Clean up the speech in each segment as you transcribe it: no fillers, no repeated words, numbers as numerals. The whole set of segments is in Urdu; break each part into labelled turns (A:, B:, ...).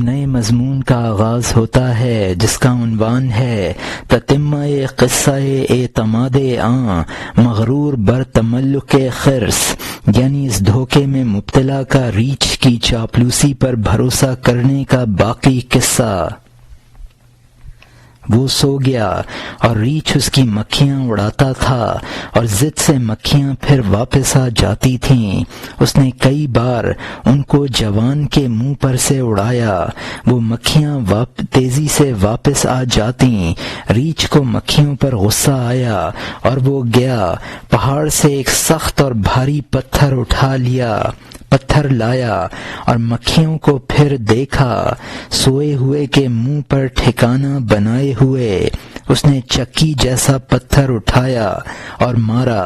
A: نئے مضمون کا آغاز ہوتا ہے جس کا عنوان ہے تتمہ قصہ اعتماد آں مغرور بر تملک خرس، یعنی اس دھوکے میں مبتلا کا ریچھ کی چاپلوسی پر بھروسہ کرنے کا باقی قصہ۔ وہ سو گیا اور ریچھ اس کی مکھیاں اڑاتا تھا اور ضد سے مکھیاں پھر واپس آ جاتی تھیں۔ اس نے کئی بار ان کو جوان کے منہ پر سے اڑایا، وہ مکھیاں تیزی سے واپس آ جاتیں۔ ریچھ کو مکھیوں پر غصہ آیا اور وہ گیا پہاڑ سے ایک سخت اور بھاری پتھر لایا اور مکھیوں کو پھر دیکھا سوئے ہوئے کے منہ پر ٹھکانہ بنائے ہوئے۔ اس نے چکی جیسا پتھر اٹھایا اور مارا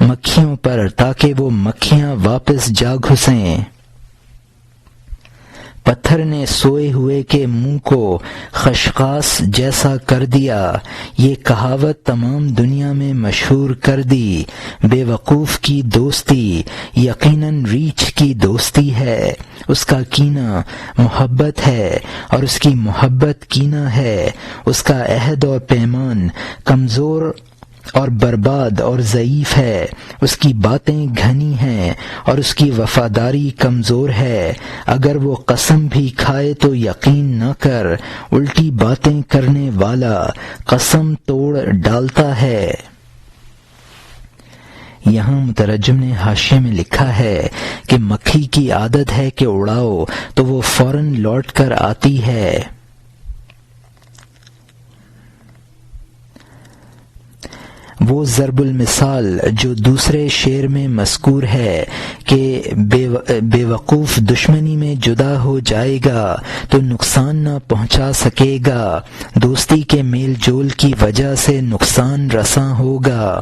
A: مکھیوں پر تاکہ وہ مکھیاں واپس جا گھسیں۔ پتھر نے سوئے ہوئے کے منہ کو خشخاش جیسا کر دیا۔ یہ کہاوت تمام دنیا میں مشہور کر دی۔ بے وقوف کی دوستی یقیناً ریچھ کی دوستی ہے، اس کا کینہ محبت ہے اور اس کی محبت کینہ ہے۔ اس کا عہد اور پیمان کمزور اور برباد اور ضعیف ہے، اس کی باتیں گھنی ہیں اور اس کی وفاداری کمزور ہے۔ اگر وہ قسم بھی کھائے تو یقین نہ کر، الٹی باتیں کرنے والا قسم توڑ ڈالتا ہے۔ یہاں مترجم نے حاشیے میں لکھا ہے کہ مکھی کی عادت ہے کہ اڑاؤ تو وہ فوراً لوٹ کر آتی ہے۔ وہ ضرب المثال جو دوسرے شعر میں مذکور ہے کہ بے وقوف دشمنی میں جدا ہو جائے گا تو نقصان نہ پہنچا سکے گا، دوستی کے میل جول کی وجہ سے نقصان رساں ہوگا۔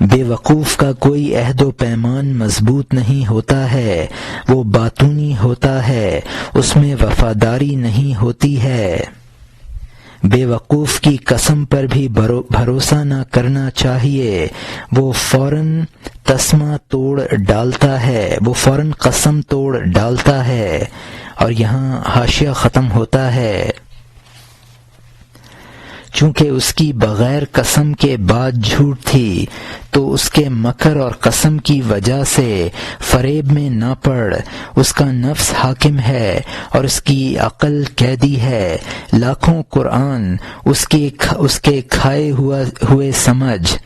A: بے وقوف کا کوئی عہد و پیمان مضبوط نہیں ہوتا ہے، وہ باطونی ہوتا ہے، اس میں وفاداری نہیں ہوتی ہے۔ بے وقوف کی قسم پر بھی بھروسہ نہ کرنا چاہیے، وہ فوراً تسمہ توڑ ڈالتا ہے، وہ فوراً قسم توڑ ڈالتا ہے۔ اور یہاں حاشیہ ختم ہوتا ہے۔ چونکہ اس کی بغیر قسم کے بات جھوٹ تھی تو اس کے مکر اور قسم کی وجہ سے فریب میں نہ پڑ۔ اس کا نفس حاکم ہے اور اس کی عقل قیدی ہے۔ لاکھوں قرآن اس کے کھائے ہوئے سمجھ،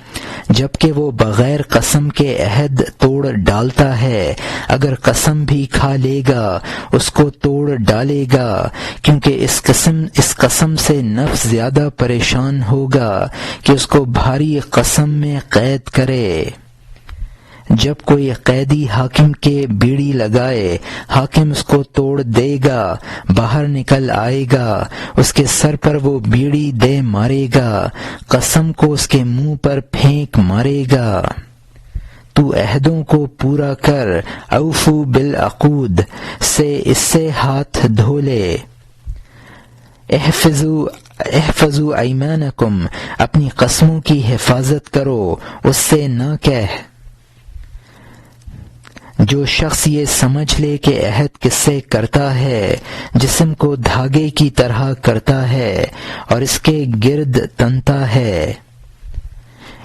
A: جبکہ وہ بغیر قسم کے عہد توڑ ڈالتا ہے۔ اگر قسم بھی کھا لے گا اس کو توڑ ڈالے گا، کیونکہ اس قسم سے نفس زیادہ پریشان ہوگا کہ اس کو بھاری قسم میں قید کرے۔ جب کوئی قیدی حاکم کے بیڑی لگائے، حاکم اس کو توڑ دے گا، باہر نکل آئے گا، اس کے سر پر وہ بیڑی دے مارے گا، قسم کو اس کے منہ پر پھینک مارے گا۔ تو عہدوں کو پورا کر، اوفو بالعقود سے اس سے ہاتھ دھو لے۔ احفظوا ایمانکم، اپنی قسموں کی حفاظت کرو، اس سے نہ کہہ۔ جو شخص یہ سمجھ لے کہ عہد کس سے کرتا ہے، جسم کو دھاگے کی طرح کرتا ہے اور اس کے گرد تنتا ہے۔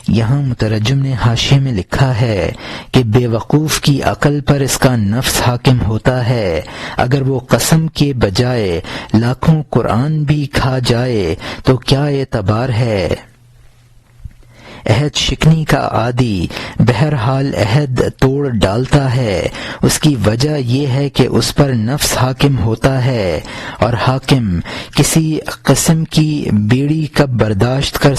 A: یہاں مترجم نے حاشیے میں لکھا ہے کہ بے وقوف کی عقل پر اس کا نفس حاکم ہوتا ہے۔ اگر وہ قسم کے بجائے لاکھوں قرآن بھی کھا جائے تو کیا اعتبار ہے؟ عہد شکنی کا عادی بہرحال عہد توڑ ڈالتا ہے، اس کی وجہ یہ ہے کہ اس پر نفس حاکم ہوتا ہے، اور حاکم کسی قسم کی بیڑی کب برداشت کر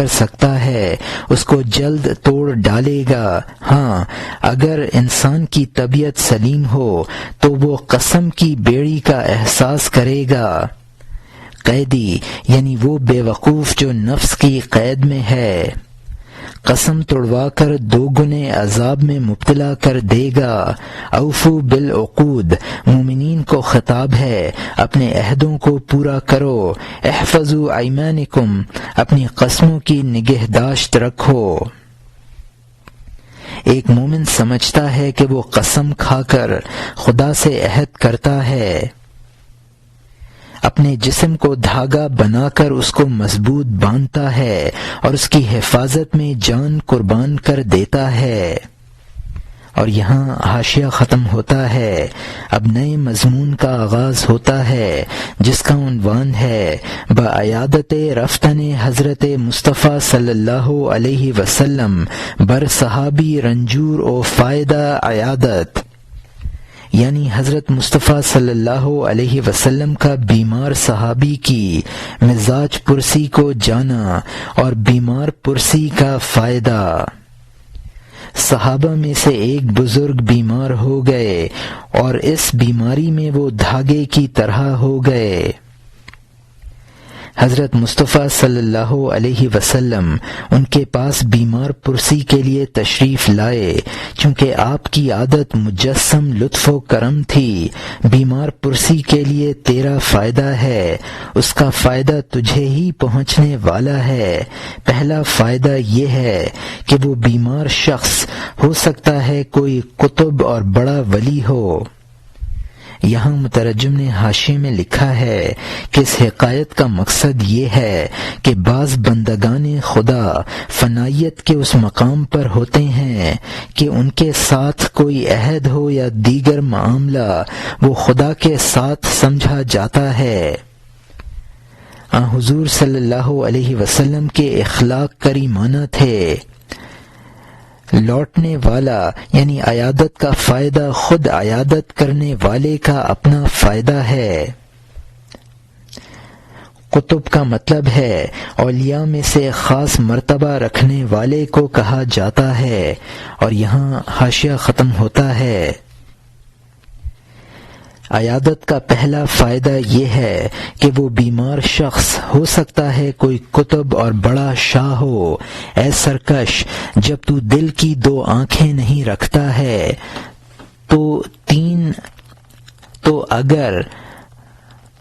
A: سکتا ہے، اس کو جلد توڑ ڈالے گا۔ ہاں، اگر انسان کی طبیعت سلیم ہو تو وہ قسم کی بیڑی کا احساس کرے گا۔ قیدی یعنی وہ بے وقوف جو نفس کی قید میں ہے، قسم توڑوا کر دو گنے عذاب میں مبتلا کر دے گا۔ اوفو بالعقود، مومنین کو خطاب ہے، اپنے عہدوں کو پورا کرو۔ احفظوا ایمانکم، اپنی قسموں کی نگہداشت رکھو۔ ایک مومن سمجھتا ہے کہ وہ قسم کھا کر خدا سے عہد کرتا ہے، اپنے جسم کو دھاگا بنا کر اس کو مضبوط باندھتا ہے اور اس کی حفاظت میں جان قربان کر دیتا ہے۔ اور یہاں حاشیہ ختم ہوتا ہے۔ اب نئے مضمون کا آغاز ہوتا ہے جس کا عنوان ہے بعیادت رفتن حضرت مصطفیٰ صلی اللہ علیہ وسلم بر صحابی رنجور و فائدہ عیادت، یعنی حضرت مصطفیٰ صلی اللہ علیہ وسلم کا بیمار صحابی کی مزاج پرسی کو جانا اور بیمار پرسی کا فائدہ۔ صحابہ میں سے ایک بزرگ بیمار ہو گئے اور اس بیماری میں وہ دھاگے کی طرح ہو گئے۔ حضرت مصطفیٰ صلی اللہ علیہ وسلم ان کے پاس بیمار پرسی کے لیے تشریف لائے، چونکہ آپ کی عادت مجسم لطف و کرم تھی۔ بیمار پرسی کے لیے تیرا فائدہ ہے، اس کا فائدہ تجھے ہی پہنچنے والا ہے۔ پہلا فائدہ یہ ہے کہ وہ بیمار شخص ہو سکتا ہے کوئی قطب اور بڑا ولی ہو۔ یہاں مترجم نے حاشیے میں لکھا ہے کہ اس حکایت کا مقصد یہ ہے کہ بعض بندگان خدا فنائیت کے اس مقام پر ہوتے ہیں کہ ان کے ساتھ کوئی عہد ہو یا دیگر معاملہ وہ خدا کے ساتھ سمجھا جاتا ہے۔ حضور صلی اللہ علیہ وسلم کے اخلاق کریمانہ تھے۔ لوٹنے والا یعنی عیادت کا فائدہ خود عیادت کرنے والے کا اپنا فائدہ ہے۔ قطب کا مطلب ہے اولیاء میں سے خاص مرتبہ رکھنے والے کو کہا جاتا ہے۔ اور یہاں حاشیہ ختم ہوتا ہے۔ عیادت کا پہلا فائدہ یہ ہے کہ وہ بیمار شخص ہو سکتا ہے کوئی قطب اور بڑا شاہ ہو۔ اے سرکش، جب تو دل کی دو آنکھیں نہیں رکھتا ہے تو تین تو اگر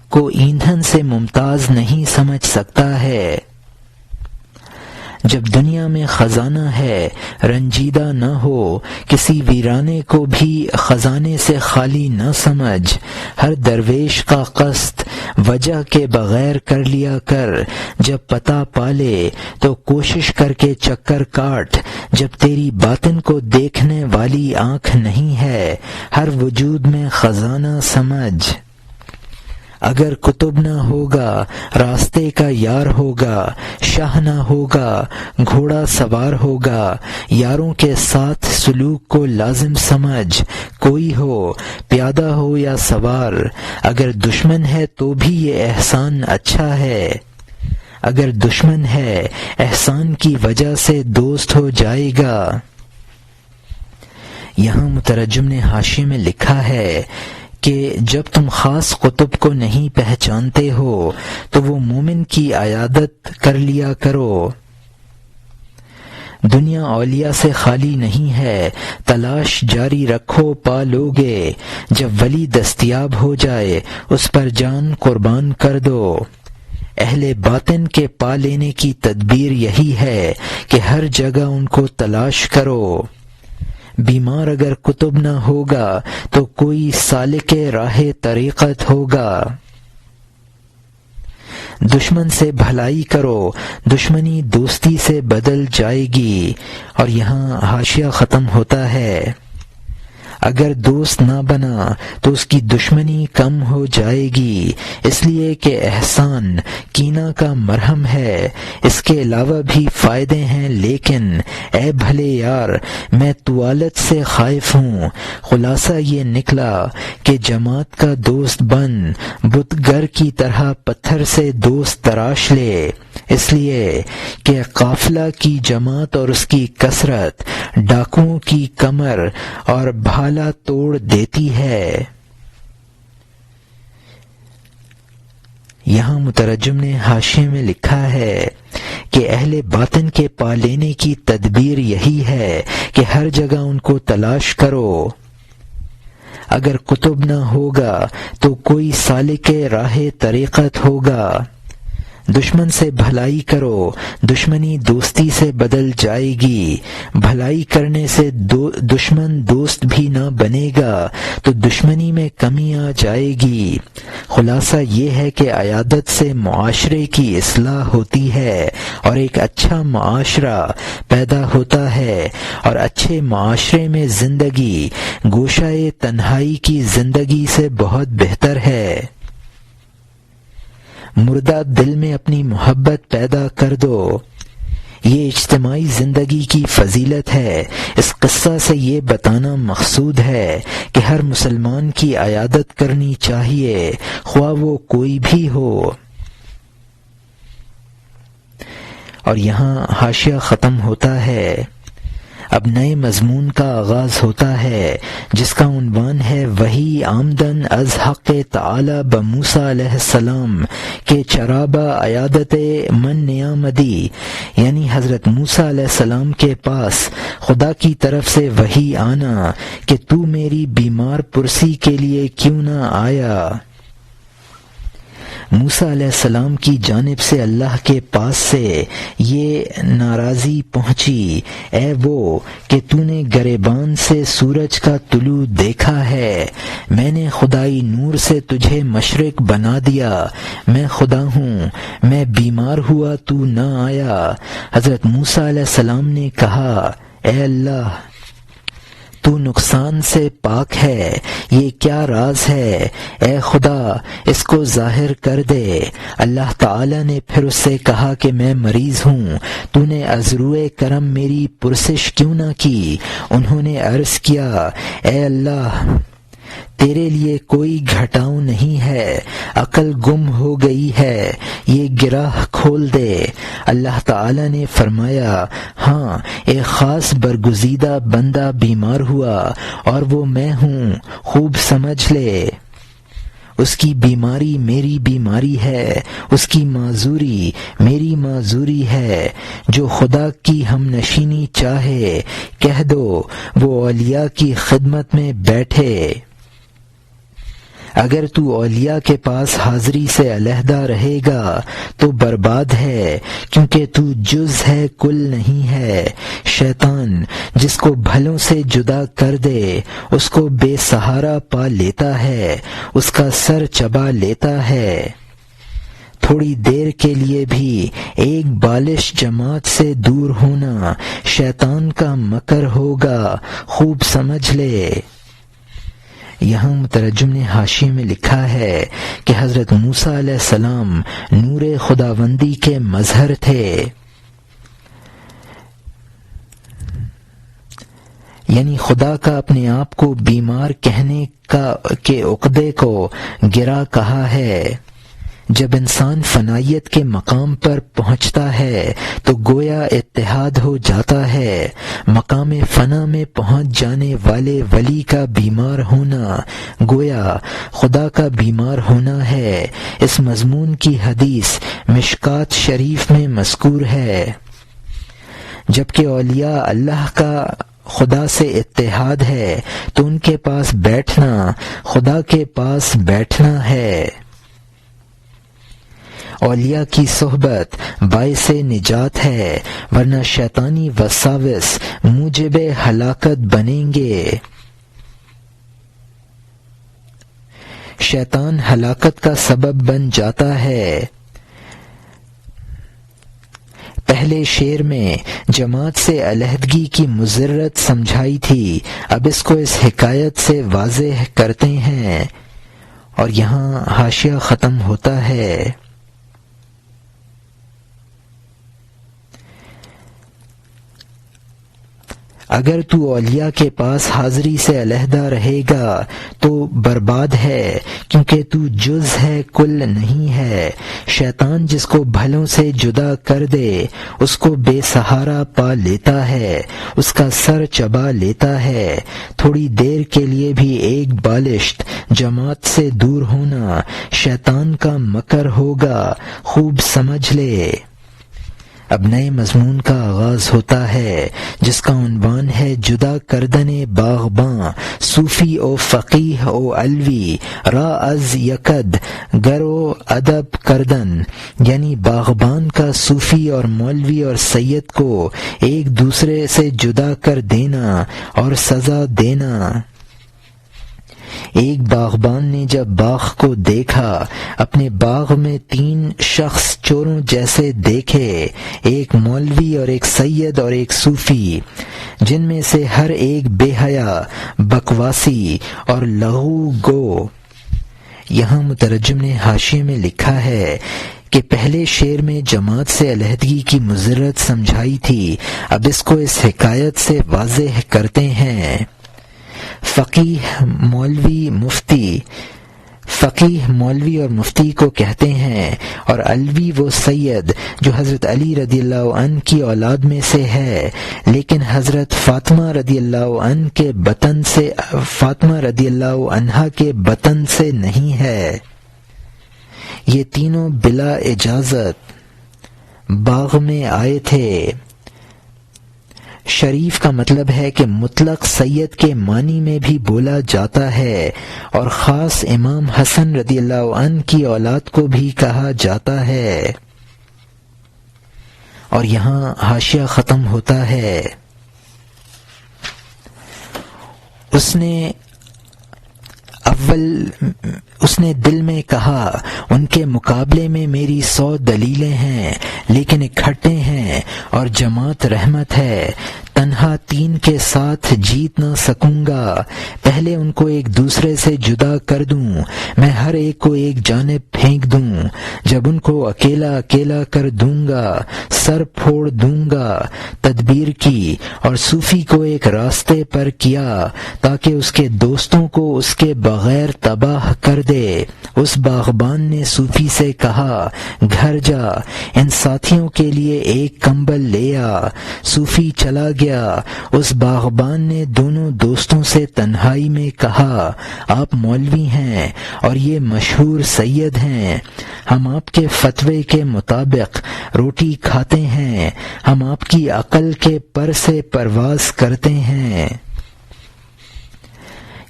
A: کو ایندھن سے ممتاز نہیں سمجھ سکتا ہے۔ جب دنیا میں خزانہ ہے رنجیدہ نہ ہو، کسی ویرانے کو بھی خزانے سے خالی نہ سمجھ۔ ہر درویش کا قصد وجہ کے بغیر کر لیا کر، جب پتہ پالے تو کوشش کر کے چکر کاٹ۔ جب تیری باطن کو دیکھنے والی آنکھ نہیں ہے، ہر وجود میں خزانہ سمجھ۔ اگر قطب نہ ہوگا راستے کا یار ہوگا، شاہ نہ ہوگا گھوڑا سوار ہوگا۔ یاروں کے ساتھ سلوک کو لازم سمجھ، کوئی ہو پیادہ ہو یا سوار۔ اگر دشمن ہے تو بھی یہ احسان اچھا ہے، اگر دشمن ہے احسان کی وجہ سے دوست ہو جائے گا۔ یہاں مترجم نے حاشیے میں لکھا ہے کہ جب تم خاص قطب کو نہیں پہچانتے ہو تو وہ مومن کی عیادت کر لیا کرو۔ دنیا اولیاء سے خالی نہیں ہے، تلاش جاری رکھو پا لوگے۔ جب ولی دستیاب ہو جائے اس پر جان قربان کر دو۔ اہل باطن کے پا لینے کی تدبیر یہی ہے کہ ہر جگہ ان کو تلاش کرو۔ بیمار اگر قطب نہ ہوگا تو کوئی سالک راہ طریقت ہوگا۔ دشمن سے بھلائی کرو، دشمنی دوستی سے بدل جائے گی۔ اور یہاں حاشیہ ختم ہوتا ہے۔ اگر دوست نہ بنا تو اس کی دشمنی کم ہو جائے گی، اس لیے کہ احسان کینہ کا مرہم ہے۔ اس کے علاوہ بھی فائدے ہیں، لیکن اے بھلے یار میں طوالت سے خائف ہوں۔ خلاصہ یہ نکلا کہ جماعت کا دوست بن، بت گر کی طرح پتھر سے دوست تراش لے، اس لیے کہ قافلہ کی جماعت اور اس کی کثرت ڈاکوؤں کی کمر اور بھالا توڑ دیتی ہے۔ یہاں مترجم نے حاشیے میں لکھا ہے کہ اہل باطن کے پا لینے کی تدبیر یہی ہے کہ ہر جگہ ان کو تلاش کرو۔ اگر قطب نہ ہوگا تو کوئی سالک راہ طریقت ہوگا۔ دشمن سے بھلائی کرو، دشمنی دوستی سے بدل جائے گی۔ بھلائی کرنے سے دشمن دوست بھی نہ بنے گا تو دشمنی میں کمی آ جائے گی۔ خلاصہ یہ ہے کہ عیادت سے معاشرے کی اصلاح ہوتی ہے اور ایک اچھا معاشرہ پیدا ہوتا ہے، اور اچھے معاشرے میں زندگی گوشہ تنہائی کی زندگی سے بہت بہتر ہے۔ مردہ دل میں اپنی محبت پیدا کر دو، یہ اجتماعی زندگی کی فضیلت ہے۔ اس قصہ سے یہ بتانا مقصود ہے کہ ہر مسلمان کی عیادت کرنی چاہیے، خواہ وہ کوئی بھی ہو۔ اور یہاں حاشیہ ختم ہوتا ہے، اب نئے مضمون کا آغاز ہوتا ہے جس کا عنوان ہے وحی آمدن از حق تعالی بموسیٰ علیہ السلام کے چرابہ عیادت من نیامدی، یعنی حضرت موسیٰ علیہ السلام کے پاس خدا کی طرف سے وحی آنا کہ تو میری بیمار پرسی کے لیے کیوں نہ آیا۔ موسیٰ علیہ السلام کی جانب سے اللہ کے پاس سے یہ ناراضی پہنچی، اے وہ کہ تو نے گریبان سے سورج کا طلوع دیکھا ہے، میں نے خدائی نور سے تجھے مشرق بنا دیا، میں خدا ہوں، میں بیمار ہوا تو نہ آیا۔ حضرت موسیٰ علیہ السلام نے کہا، اے اللہ، تو نقصان سے پاک ہے، یہ کیا راز ہے، اے خدا اس کو ظاہر کر دے۔ اللہ تعالی نے پھر اس سے کہا کہ میں مریض ہوں، تو نے از روئے کرم میری پرسش کیوں نہ کی؟ انہوں نے عرض کیا، اے اللہ، تیرے لیے کوئی گھٹاؤ نہیں ہے، عقل گم ہو گئی ہے، یہ گرہ کھول دے۔ اللہ تعالی نے فرمایا، ہاں، ایک خاص برگزیدہ بندہ بیمار ہوا اور وہ میں ہوں، خوب سمجھ لے۔ اس کی بیماری میری بیماری ہے، اس کی معذوری میری معذوری ہے۔ جو خدا کی ہم نشینی چاہے کہہ دو وہ اولیاء کی خدمت میں بیٹھے۔ اگر تو اولیاء کے پاس حاضری سے علیحدہ رہے گا تو برباد ہے، کیونکہ تو جز ہے کل نہیں ہے۔ شیطان جس کو بھلوں سے جدا کر دے اس کو بے سہارا پا لیتا ہے، اس کا سر چبا لیتا ہے۔ تھوڑی دیر کے لیے بھی ایک بالش جماعت سے دور ہونا شیطان کا مکر ہوگا، خوب سمجھ لے۔ یہاں مترجم نے حاشیے میں لکھا ہے کہ حضرت موسیٰ علیہ السلام نور خداوندی کے مظہر تھے، یعنی خدا کا اپنے آپ کو بیمار کہنے کے عقدے کو گرا کہا ہے۔ جب انسان فنائیت کے مقام پر پہنچتا ہے تو گویا اتحاد ہو جاتا ہے۔ مقام فنا میں پہنچ جانے والے ولی کا بیمار ہونا گویا خدا کا بیمار ہونا ہے۔ اس مضمون کی حدیث مشکات شریف میں مذکور ہے۔ جبکہ اولیاء اللہ کا خدا سے اتحاد ہے تو ان کے پاس بیٹھنا خدا کے پاس بیٹھنا ہے۔ اولیاء کی صحبت باعث نجات ہے، ورنہ شیطانی وساوس موجب ہلاکت بنیں گے۔ شیطان ہلاکت کا سبب بن جاتا ہے۔ پہلے شعر میں جماعت سے علیحدگی کی مضرت سمجھائی تھی، اب اس کو اس حکایت سے واضح کرتے ہیں، اور یہاں حاشیہ ختم ہوتا ہے۔ اگر تو اولیاء کے پاس حاضری سے علیحدہ رہے گا تو برباد ہے، کیونکہ تو جز ہے کل نہیں ہے۔ شیطان جس کو بھلوں سے جدا کر دے اس کو بے سہارا پا لیتا ہے، اس کا سر چبا لیتا ہے۔ تھوڑی دیر کے لیے بھی ایک بالشت جماعت سے دور ہونا شیطان کا مکر ہوگا، خوب سمجھ لے۔ اب نئے مضمون کا آغاز ہوتا ہے جس کا عنوان ہے جدا کردن باغباں صوفی و فقیہ و علوی را از یکد گر و ادب کردن، یعنی باغبان کا صوفی اور مولوی اور سید کو ایک دوسرے سے جدا کر دینا اور سزا دینا۔ ایک باغبان نے جب باغ کو دیکھا، اپنے باغ میں 3 شخص چوروں جیسے دیکھے، ایک مولوی اور ایک سید اور ایک صوفی، جن میں سے ہر ایک بے حیا، بکواسی اور لغو گو۔ یہاں مترجم نے حاشیے میں لکھا ہے کہ پہلے شعر میں جماعت سے علیحدگی کی مضرت سمجھائی تھی، اب اس کو اس حکایت سے واضح کرتے ہیں۔ فقیہ مولوی اور مفتی کو کہتے ہیں، اور علوی وہ سید جو حضرت علی رضی اللہ عنہ کی اولاد میں سے ہے، لیکن حضرت فاطمہ رضی اللہ عنہا کے بطن سے نہیں ہے۔ یہ تینوں بلا اجازت باغ میں آئے تھے۔ شریف کا مطلب ہے کہ مطلق سید کے معنی میں بھی بولا جاتا ہے، اور خاص امام حسن رضی اللہ عنہ کی اولاد کو بھی کہا جاتا ہے۔ اور یہاں حاشیہ ختم ہوتا ہے۔ اس نے دل میں کہا، ان کے مقابلے میں میری 100 دلیلیں ہیں، لیکن اکٹھے ہیں اور جماعت رحمت ہے، تنہا 3 کے ساتھ جیت نہ سکوں گا۔ پہلے ان کو ایک دوسرے سے جدا کر دوں، میں ہر ایک کو ایک جانب پھینک دوں، جب ان کو اکیلا اکیلا کر دوں گا، سر پھوڑ دوں گا۔ تدبیر کی اور صوفی کو ایک راستے پر کیا تاکہ اس کے دوستوں کو اس کے بغیر تباہ کر دے۔ اس باغبان نے صوفی سے کہا، گھر جا، ان ساتھیوں کے لیے ایک کمبل لے آ۔ صوفی چلا گیا۔ اس باغبان نے دونوں دوستوں سے تنہائی میں کہا، آپ مولوی ہیں اور یہ مشہور سید ہیں، ہم آپ کے فتوے کے مطابق روٹی کھاتے ہیں، ہم آپ کی عقل کے پر سے پرواز کرتے ہیں۔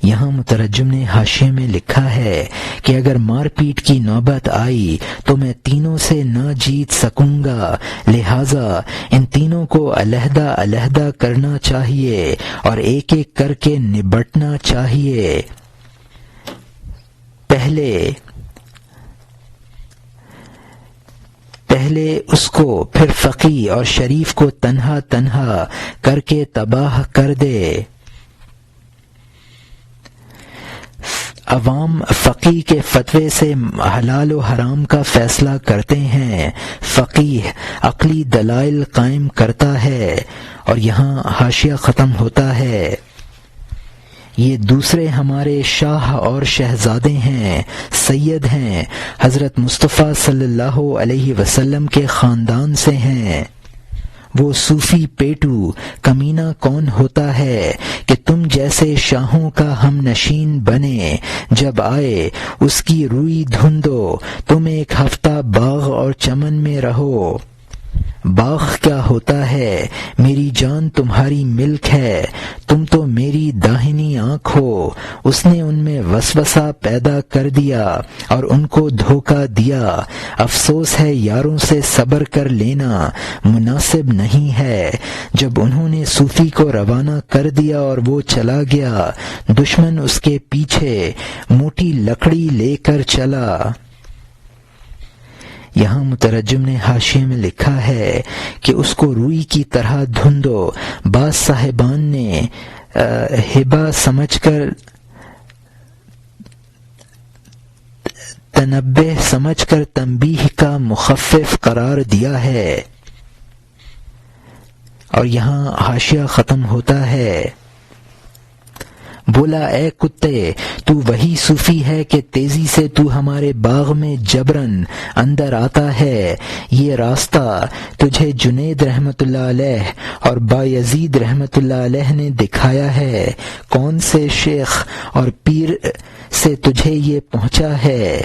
A: یہاں مترجم نے حاشیے میں لکھا ہے کہ اگر مار پیٹ کی نوبت آئی تو میں تینوں سے نہ جیت سکوں گا، لہٰذا ان تینوں کو علیحدہ علیحدہ کرنا چاہیے اور ایک ایک کر کے نبٹنا چاہیے۔ پہلے اس کو، پھر فقی اور شریف کو تنہا تنہا کر کے تباہ کر دے۔ عوام فقیہ کے فتوے سے حلال و حرام کا فیصلہ کرتے ہیں، فقیہ عقلی دلائل قائم کرتا ہے۔ اور یہاں حاشیہ ختم ہوتا ہے۔ یہ دوسرے ہمارے شاہ اور شہزادے ہیں، سید ہیں، حضرت مصطفیٰ صلی اللہ علیہ وسلم کے خاندان سے ہیں۔ وہ صوفی پیٹو کمینہ کون ہوتا ہے کہ تم جیسے شاہوں کا ہم نشین بنے، جب آئے اس کی روئی دھندو، تم ایک ہفتہ باغ اور چمن میں رہو۔ باغ کیا ہوتا ہے؟ میری جان تمہاری ملک ہے، تم تو میری داہنی آنکھ ہو۔ اس نے ان میں وسوسہ پیدا کر دیا اور ان کو دھوکہ دیا۔ افسوس ہے یاروں سے صبر کر لینا مناسب نہیں ہے۔ جب انہوں نے صوفی کو روانہ کر دیا اور وہ چلا گیا، دشمن اس کے پیچھے موٹی لکڑی لے کر چلا۔ یہاں مترجم نے حاشیے میں لکھا ہے کہ اس کو روئی کی طرح دھندو، بعض صاحبان نے ہبہ سمجھ کر تنبہ سمجھ کر تنبیہ کا مخفف قرار دیا ہے۔ اور یہاں حاشیہ ختم ہوتا ہے۔ بولا، اے کتے، تو وہی صوفی ہے کہ تیزی سے تو ہمارے باغ میں جبرن اندر آتا ہے۔ یہ راستہ تجھے جنید رحمت اللہ علیہ اور بایزید رحمت اللہ علیہ نے دکھایا ہے۔ کون سے شیخ اور پیر سے تجھے یہ پہنچا ہے؟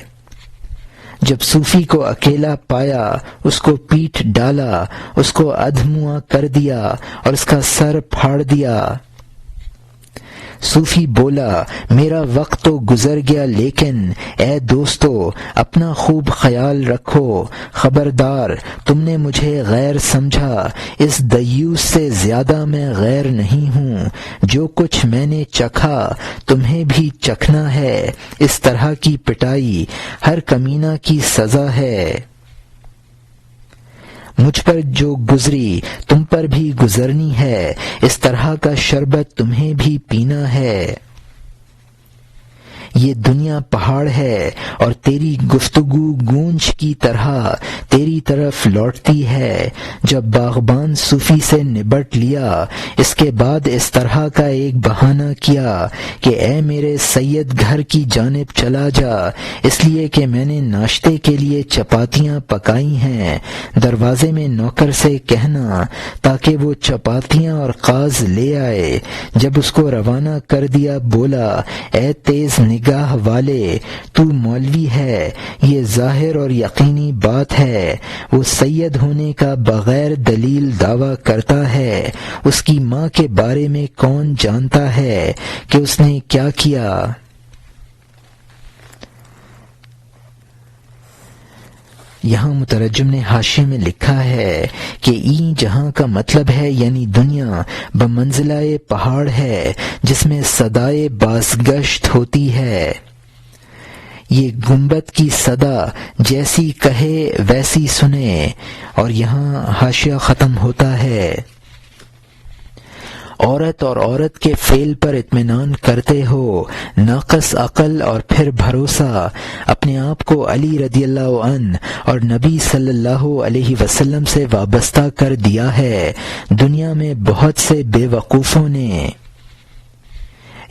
A: جب صوفی کو اکیلا پایا اس کو پیٹ ڈالا، اس کو ادھمواں کر دیا اور اس کا سر پھاڑ دیا۔ صوفی بولا میرا وقت تو گزر گیا، لیکن اے دوستو اپنا خوب خیال رکھو، خبردار تم نے مجھے غیر سمجھا، اس دیوس سے زیادہ میں غیر نہیں ہوں، جو کچھ میں نے چکھا تمہیں بھی چکھنا ہے، اس طرح کی پٹائی ہر کمینہ کی سزا ہے، مجھ پر جو گزری تم پر بھی گزرنی ہے، اس طرح کا شربت تمہیں بھی پینا ہے۔ یہ دنیا پہاڑ ہے اور تیری گفتگو گونج کی طرح تیری طرف لوٹتی ہے۔ جب باغبان صوفی سے نبٹ لیا، اس کے بعد اس طرح کا ایک بہانہ کیا کہ اے میرے سید گھر کی جانب چلا جا، اس لیے کہ میں نے ناشتے کے لیے چپاتیاں پکائی ہیں، دروازے میں نوکر سے کہنا تاکہ وہ چپاتیاں اور قاز لے آئے۔ جب اس کو روانہ کر دیا بولا اے تیز نگاہ والے، تو مولوی ہے، یہ ظاہر اور یقینی بات ہے، وہ سید ہونے کا بغیر دلیل دعویٰ کرتا ہے، اس کی ماں کے بارے میں کون جانتا ہے کہ اس نے کیا کیا؟ یہاں مترجم نے حاشیے میں لکھا ہے کہ این جہاں کا مطلب ہے یعنی دنیا بمنزلہ پہاڑ ہے جس میں صدائے بازگشت ہوتی ہے، یہ گنبد کی صدا جیسی کہے ویسی سنے۔ اور یہاں حاشیہ ختم ہوتا ہے۔ عورت اور عورت کے فعل پر اطمینان کرتے ہو، ناقص عقل اور پھر بھروسہ، اپنے آپ کو علی رضی اللہ عنہ اور نبی صلی اللہ علیہ وسلم سے وابستہ کر دیا ہے۔ دنیا میں بہت سے بے وقوفوں نے،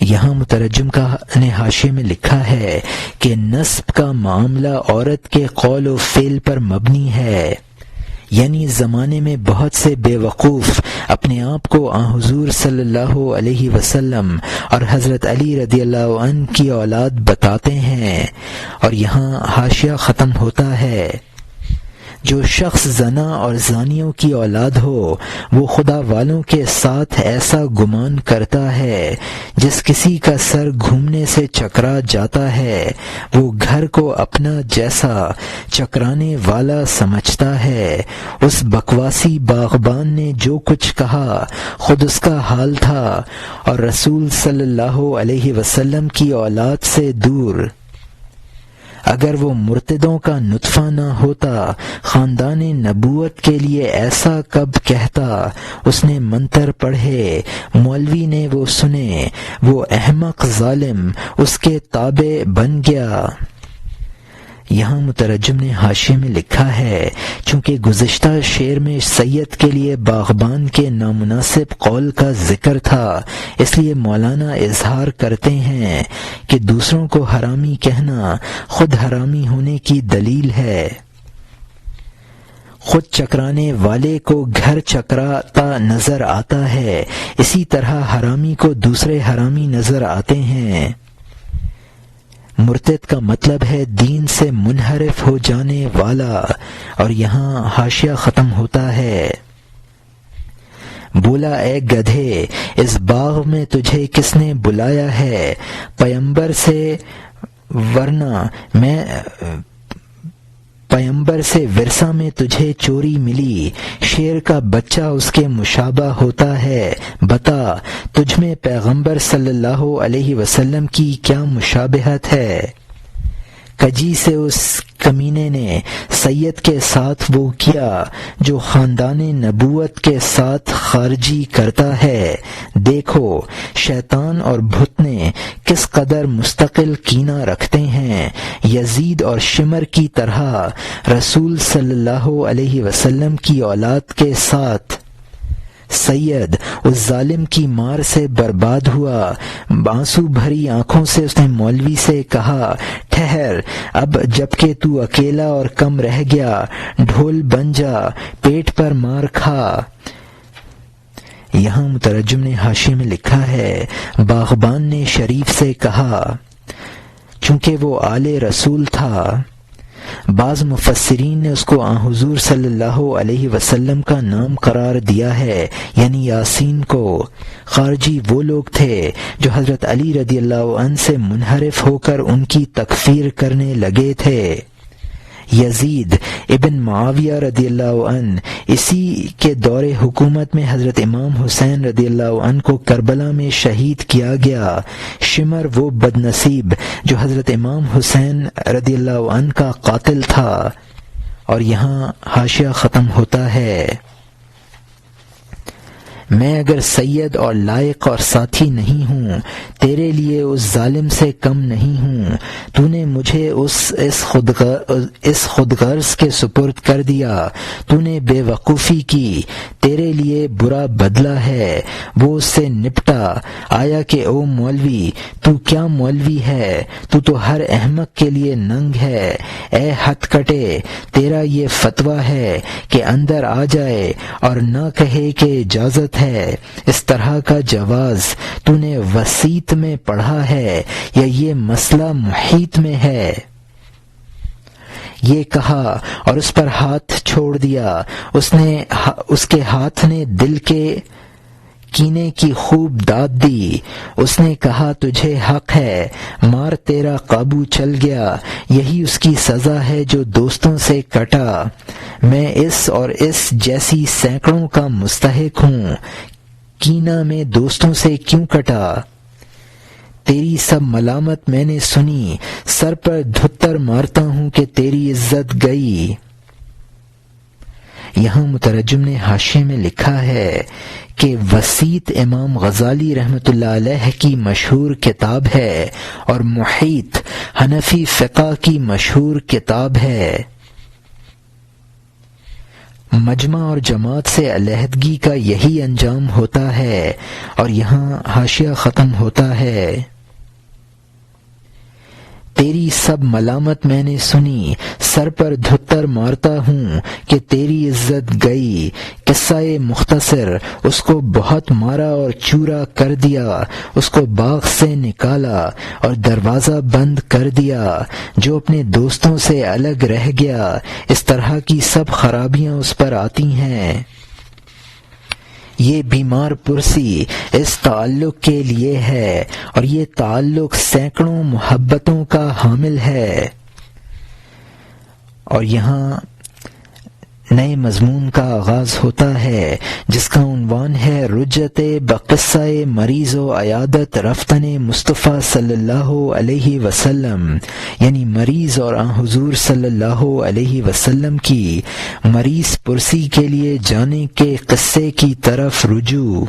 A: یہاں مترجم نے حاشیے میں لکھا ہے کہ نسب کا معاملہ عورت کے قول و فعل پر مبنی ہے، یعنی زمانے میں بہت سے بے وقوف اپنے آپ کو حضور صلی اللہ علیہ وسلم اور حضرت علی رضی اللہ عنہ کی اولاد بتاتے ہیں۔ اور یہاں حاشیہ ختم ہوتا ہے۔ جو شخص زنا اور زانیوں کی اولاد ہو وہ خدا والوں کے ساتھ ایسا گمان کرتا ہے، جس کسی کا سر گھومنے سے چکرا جاتا ہے وہ گھر کو اپنا جیسا چکرانے والا سمجھتا ہے۔ اس بکواسی باغبان نے جو کچھ کہا خود اس کا حال تھا، اور رسول صلی اللہ علیہ وسلم کی اولاد سے دور اگر وہ مرتدوں کا نطفہ نہ ہوتا خاندان نبوت کے لیے ایسا کب کہتا۔ اس نے منتر پڑھے، مولوی نے وہ سنے، وہ احمق ظالم اس کے تابع بن گیا۔ یہاں مترجم نے حاشیے میں لکھا ہے چونکہ گزشتہ شعر میں سید کے لیے باغبان کے نامناسب قول کا ذکر تھا، اس لیے مولانا اظہار کرتے ہیں کہ دوسروں کو حرامی کہنا خود حرامی ہونے کی دلیل ہے۔ خود چکرانے والے کو گھر چکراتا نظر آتا ہے، اسی طرح حرامی کو دوسرے حرامی نظر آتے ہیں۔ مرتد کا مطلب ہے دین سے منحرف ہو جانے والا۔ اور یہاں حاشیہ ختم ہوتا ہے۔ بولا اے گدھے، اس باغ میں تجھے کس نے بلایا ہے؟ پیمبر سے ورثہ میں تجھے چوری ملی، شیر کا بچہ اس کے مشابہ ہوتا ہے، بتا تجھ میں پیغمبر صلی اللہ علیہ وسلم کی کیا مشابہت ہے؟ کجی سے اس کمینے نے سید کے ساتھ وہ کیا جو خاندان نبوت کے ساتھ خارجی کرتا ہے۔ دیکھو شیطان اور بھتنے کس قدر مستقل کینہ رکھتے ہیں، یزید اور شمر کی طرح رسول صلی اللہ علیہ وسلم کی اولاد کے ساتھ۔ سید اس ظالم کی مار سے برباد ہوا۔ آنسو بھری آنکھوں سے اس نے مولوی سے کہا ٹھہر، اب جب کہ تو اکیلا اور کم رہ گیا ڈھول بن جا، پیٹ پر مار کھا۔ یہاں مترجم نے حاشیے میں لکھا ہے باغبان نے شریف سے کہا چونکہ وہ آل رسول تھا، بعض مفسرین نے اس کو آن حضور صلی اللہ علیہ وسلم کا نام قرار دیا ہے، یعنی یاسین کو۔ خارجی وہ لوگ تھے جو حضرت علی رضی اللہ عنہ سے منحرف ہو کر ان کی تکفیر کرنے لگے تھے۔ یزید ابن معاویہ رضی اللہ عنہ، اسی کے دور حکومت میں حضرت امام حسین رضی اللہ عنہ کو کربلا میں شہید کیا گیا۔ شمر وہ بد نصیب جو حضرت امام حسین رضی اللہ عنہ کا قاتل تھا۔ اور یہاں حاشیہ ختم ہوتا ہے۔ میں اگر سید اور لائق اور ساتھی نہیں ہوں، تیرے لیے اس ظالم سے کم نہیں ہوں۔ تو نے مجھے اس خود غرض کے سپرد کر دیا، تو نے بے وقوفی کی، تیرے لیے برا بدلہ ہے، وہ اس سے نپٹا۔ آیا کہ او مولوی، تو کیا مولوی ہے، تو ہر احمق کے لیے ننگ ہے۔ اے ہتھ کٹے، تیرا یہ فتویٰ ہے کہ اندر آ جائے اور نہ کہے کہ اجازت ہے۔ اس طرح کا جواز تو نے وسیط میں پڑھا ہے یا یہ مسئلہ محیط میں ہے؟ یہ کہا اور اس پر ہاتھ چھوڑ دیا۔ اس کے ہاتھ نے دل کے کینے کی خوب داد دی۔ اس نے کہا تجھے حق ہے، مار تیرا قابو چل گیا، یہی اس کی سزا ہے جو دوستوں سے کٹا۔ میں اس اور اس جیسی سینکڑوں کا مستحق ہوں، کینہ میں دوستوں سے کیوں کٹا؟ تیری سب ملامت میں نے سنی، سر پر دھتر مارتا ہوں کہ تیری عزت گئی۔ یہاں مترجم نے حاشیے میں لکھا ہے کہ وسیط امام غزالی رحمۃ اللہ علیہ کی مشہور کتاب ہے اور محیط حنفی فقہ کی مشہور کتاب ہے۔ مجمع اور جماعت سے علیحدگی کا یہی انجام ہوتا ہے۔ اور یہاں حاشیہ ختم ہوتا ہے۔ تیری سب ملامت میں نے سنی، سر پر دھتر مارتا ہوں کہ تیری عزت گئی۔ قصہ مختصر، اس کو بہت مارا اور چورا کر دیا، اس کو باغ سے نکالا اور دروازہ بند کر دیا۔ جو اپنے دوستوں سے الگ رہ گیا، اس طرح کی سب خرابیاں اس پر آتی ہیں۔ یہ بیمار پرسی اس تعلق کے لیے ہے اور یہ تعلق سینکڑوں محبتوں کا حامل ہے۔ اور یہاں نئے مضمون کا آغاز ہوتا ہے جس کا عنوان ہے رجت بقصہ مریض و عیادت رفتن مصطفیٰ صلی اللہ علیہ وسلم، یعنی مریض اور آن حضور صلی اللہ علیہ وسلم کی مریض پرسی کے لیے جانے کے قصے کی طرف رجوع۔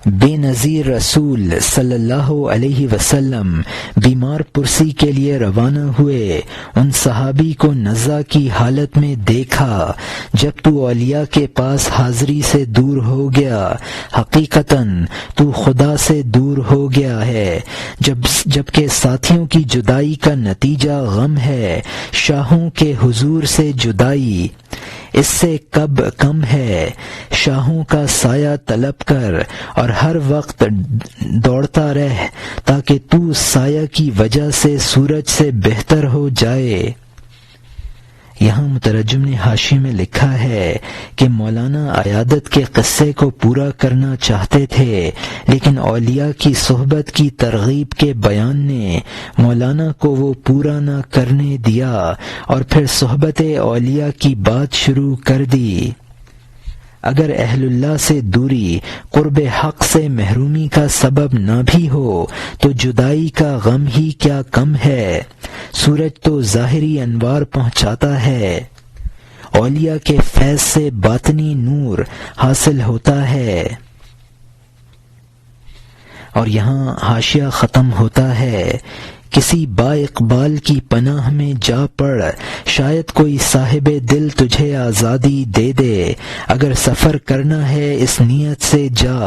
A: بے نظیر رسول صلی اللہ علیہ وسلم بیمار پرسی کے لیے روانہ ہوئے۔ ان صحابی کو نزا کی حالت میں دیکھا۔ جب تو اولیاء کے پاس حاضری سے دور ہو گیا، حقیقتاً تو خدا سے دور ہو گیا ہے۔ جبکہ ساتھیوں کی جدائی کا نتیجہ غم ہے، شاہوں کے حضور سے جدائی اس سے کب کم ہے۔ شاہوں کا سایہ طلب کر اور ہر وقت دوڑتا رہ تاکہ تو سایہ کی وجہ سے سورج سے بہتر ہو جائے۔ یہاں مترجم نے حاشیے میں لکھا ہے کہ مولانا عیادت کے قصے کو پورا کرنا چاہتے تھے، لیکن اولیاء کی صحبت کی ترغیب کے بیان نے مولانا کو وہ پورا نہ کرنے دیا اور پھر صحبت اولیاء کی بات شروع کر دی۔ اگر اہل اللہ سے دوری قرب حق سے محرومی کا سبب نہ بھی ہو تو جدائی کا غم ہی کیا کم ہے۔ سورج تو ظاہری انوار پہنچاتا ہے، اولیاء کے فیض سے باطنی نور حاصل ہوتا ہے۔ اور یہاں حاشیہ ختم ہوتا ہے۔ کسی با اقبال کی پناہ میں جا پڑ، شاید کوئی صاحب دل تجھے آزادی دے دے۔ اگر سفر کرنا ہے اس نیت سے جا،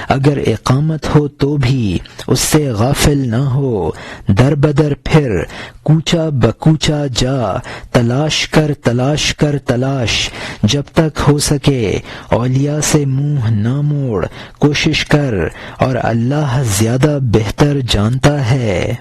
A: اگر اقامت ہو تو بھی اس سے غافل نہ ہو۔ در بدر پھر کوچہ بکوچہ جا، تلاش کر تلاش کر تلاش، جب تک ہو سکے اولیاء سے منہ نہ موڑ، کوشش کر اور اللہ زیادہ بہتر جانتا ہے۔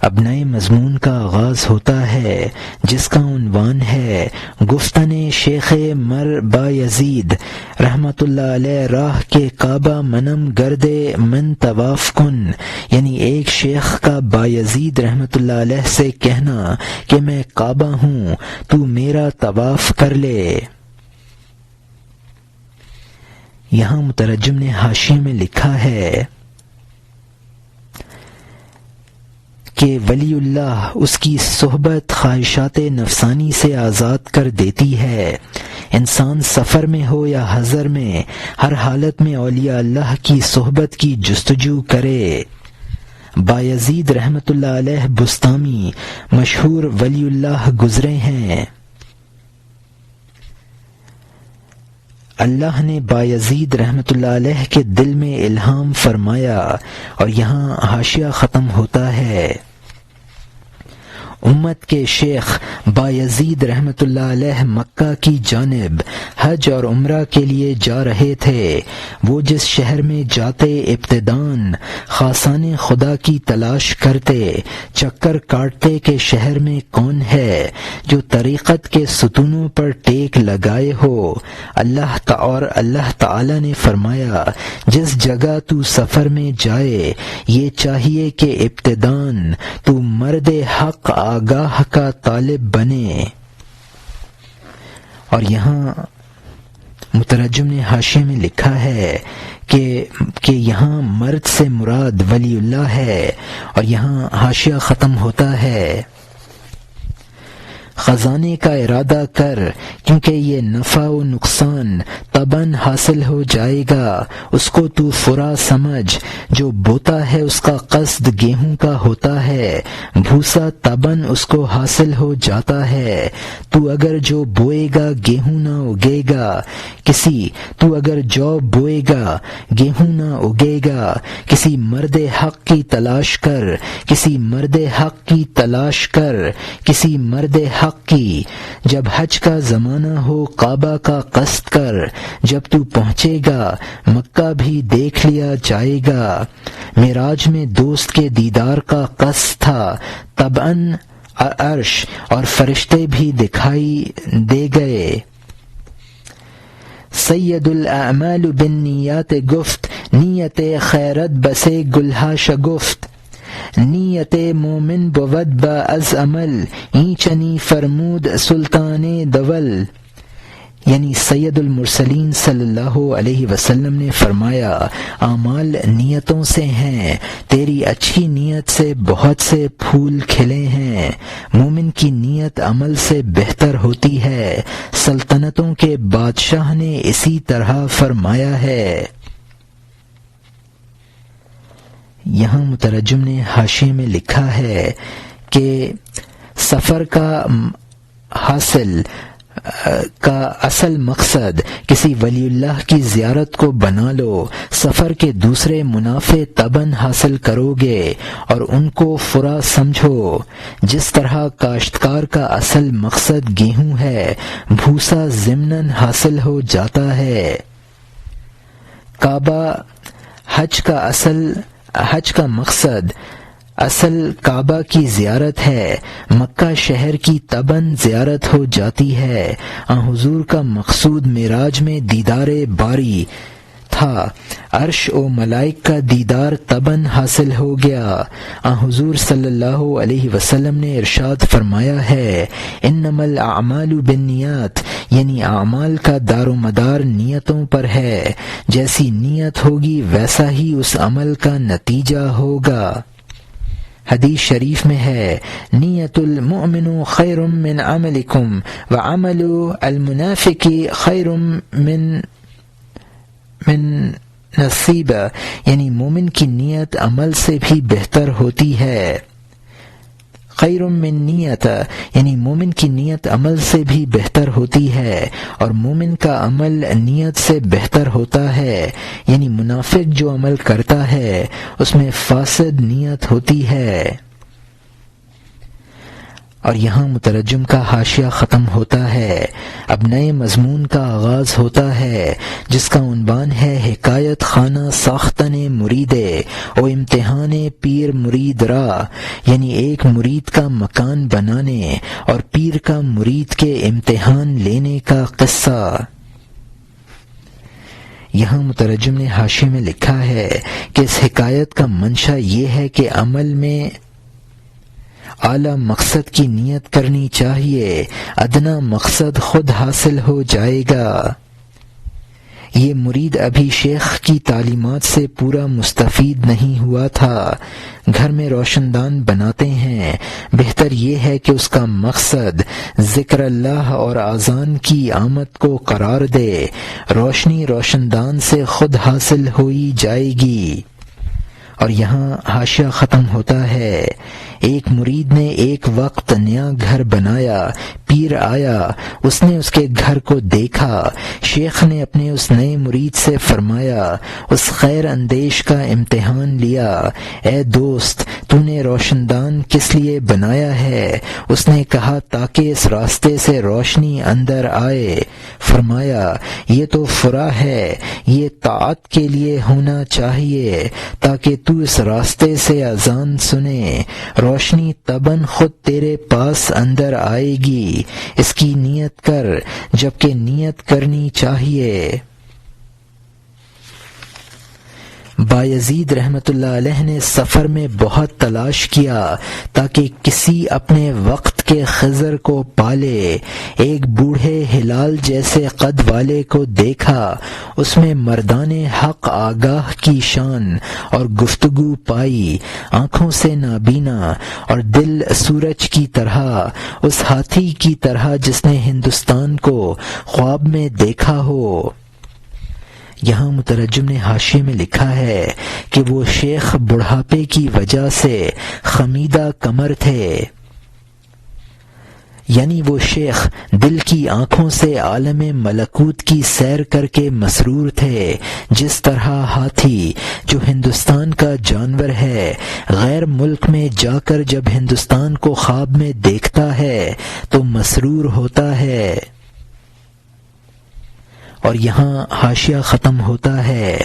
A: اب نئے مضمون کا آغاز ہوتا ہے جس کا عنوان ہے گفتن شیخ مر با یزید رحمت اللہ علیہ راہ کے کعبہ منم گرد من طواف کن، یعنی ایک شیخ کا با یزید رحمت اللہ علیہ سے کہنا کہ میں کعبہ ہوں، تو میرا طواف کر لے۔ یہاں مترجم نے حاشیے میں لکھا ہے کہ ولی اللہ اس کی صحبت خواہشات نفسانی سے آزاد کر دیتی ہے۔ انسان سفر میں ہو یا حضر میں، ہر حالت میں اولیاء اللہ کی صحبت کی جستجو کرے۔ بایزید رحمت اللہ علیہ بستامی مشہور ولی اللہ گزرے ہیں۔ اللہ نے بایزید رحمت اللہ علیہ کے دل میں الہام فرمایا، اور یہاں حاشیہ ختم ہوتا ہے۔ امت کے شیخ بایزید رحمت اللہ علیہ مکہ کی جانب حج اور عمرہ کے لیے جا رہے تھے۔ وہ جس شہر میں جاتے ابتداً خاصان خدا کی تلاش کرتے، چکر کاٹتے کہ شہر میں کون ہے جو طریقت کے ستونوں پر ٹیک لگائے ہو۔ اللہ تعالی نے فرمایا جس جگہ تو سفر میں جائے یہ چاہیے کہ ابتداً تو مرد حق آگاہ کا طالب بنے۔ اور یہاں مترجم نے حاشیے میں لکھا ہے کہ یہاں مرد سے مراد ولی اللہ ہے، اور یہاں حاشیہ ختم ہوتا ہے۔ خزانے کا ارادہ کر کیونکہ یہ نفع و نقصان طبعاً حاصل ہو جائے گا، اس کو تو فرا سمجھ، جو بوتا ہے اس کا قصد گیہوں کا ہوتا ہے، بھوسا طبعاً اس کو حاصل ہو جاتا ہے۔ تو اگر جو بوئے گا گیہوں نہ اگے گا، تو اگر جو بوئے گا گیہوں نہ اگے گا، کسی مرد حق کی تلاش کر، کسی مرد حق کی تلاش کر، کسی مرد حق کی۔ جب حج کا زمانہ ہو کعبہ کا قصد کر، جب تو پہنچے گا مکہ بھی دیکھ لیا جائے گا۔ معراج میں دوست کے دیدار کا قصد تھا، طبعاً عرش اور فرشتے بھی دکھائی دے گئے۔ سید الاعمال بالنیات گفت، نیت خیرت بسے گلہا شگفت۔ نیت مومن بود با از عمل، این چنی فرمود سلطان دول۔ یعنی سید المرسلین صلی اللہ علیہ وسلم نے فرمایا اعمال نیتوں سے ہیں، تیری اچھی نیت سے بہت سے پھول کھلے ہیں۔ مومن کی نیت عمل سے بہتر ہوتی ہے، سلطنتوں کے بادشاہ نے اسی طرح فرمایا ہے۔ یہاں مترجم نے حاشیے میں لکھا ہے کہ سفر کا اصل مقصد کسی ولی اللہ کی زیارت کو بنا لو، سفر کے دوسرے منافع طبعاً حاصل کرو گے اور ان کو فرا سمجھو۔ جس طرح کاشتکار کا اصل مقصد گیہوں ہے، بھوسا ضمناً حاصل ہو جاتا ہے۔ حج کا مقصد اصل کعبہ کی زیارت ہے، مکہ شہر کی طبعاً زیارت ہو جاتی ہے۔ حضور کا مقصود معراج میں دیدار باری تھا، عرش و ملائک کا دیدار طبعاً حاصل ہو گیا۔ حضور صلی اللہ علیہ وسلم نے ارشاد فرمایا ہے انما الاعمال بالنیات، یعنی اعمال کا دار و مدار نیتوں پر ہے، جیسی نیت ہوگی ویسا ہی اس عمل کا نتیجہ ہوگا۔ حدیث شریف میں ہے نیت المؤمن خیر من عملکم وعمل المنافق خیر من نصیبہ، یعنی مومن کی نیت عمل سے بھی بہتر ہوتی ہے۔ خیر من نیت، یعنی مومن کی نیت عمل سے بھی بہتر ہوتی ہے، اور مومن کا عمل نیت سے بہتر ہوتا ہے، یعنی منافق جو عمل کرتا ہے اس میں فاسد نیت ہوتی ہے۔ اور یہاں مترجم کا حاشیہ ختم ہوتا ہے۔ اب نئے مضمون کا آغاز ہوتا ہے جس کا عنوان ہے حکایت خانہ ساختن مرید و امتحان پیر مرید را، یعنی ایک مرید کا مکان بنانے اور پیر کا مرید کے امتحان لینے کا قصہ۔ یہاں مترجم نے حاشیے میں لکھا ہے کہ اس حکایت کا منشا یہ ہے کہ عمل میں اعلیٰ مقصد کی نیت کرنی چاہیے، ادنا مقصد خود حاصل ہو جائے گا۔ یہ مرید ابھی شیخ کی تعلیمات سے پورا مستفید نہیں ہوا تھا، گھر میں روشن دان بناتے ہیں، بہتر یہ ہے کہ اس کا مقصد ذکر اللہ اور اذان کی آمد کو قرار دے، روشنی روشن دان سے خود حاصل ہوئی جائے گی۔ اور یہاں حاشیہ ختم ہوتا ہے۔ ایک مرید نے ایک وقت نیا گھر بنایا، پیر آیا، اس نے اس کے گھر کو دیکھا، شیخ نے اپنے اس نئے مرید سے فرمایا، اس خیر اندیش کا امتحان لیا، اے دوست تو نے روشن دان کس لیے بنایا ہے؟ اس نے کہا تاکہ اس راستے سے روشنی اندر آئے۔ فرمایا یہ تو فرا ہے، یہ طاعت کے لیے ہونا چاہیے تاکہ تو اس راستے سے اذان سنے، روشنی تباً خود تیرے پاس اندر آئے گی، اس کی نیت کر، جبکہ نیت کرنی چاہیے۔ بایزید رحمۃ اللہ علیہ نے سفر میں بہت تلاش کیا تاکہ کسی اپنے وقت کے خضر کو پالے۔ ایک بوڑھے ہلال جیسے قد والے کو دیکھا، اس میں مردان حق آگاہ کی شان اور گفتگو پائی، آنکھوں سے نابینا اور دل سورج کی طرح، اس ہاتھی کی طرح جس نے ہندوستان کو خواب میں دیکھا ہو۔ یہاں مترجم نے حاشیے میں لکھا ہے کہ وہ شیخ بڑھاپے کی وجہ سے خمیدہ کمر تھے، یعنی وہ شیخ دل کی آنکھوں سے عالم ملکوت کی سیر کر کے مسرور تھے، جس طرح ہاتھی جو ہندوستان کا جانور ہے غیر ملک میں جا کر جب ہندوستان کو خواب میں دیکھتا ہے تو مسرور ہوتا ہے۔ اور یہاں حاشیہ ختم ہوتا ہے۔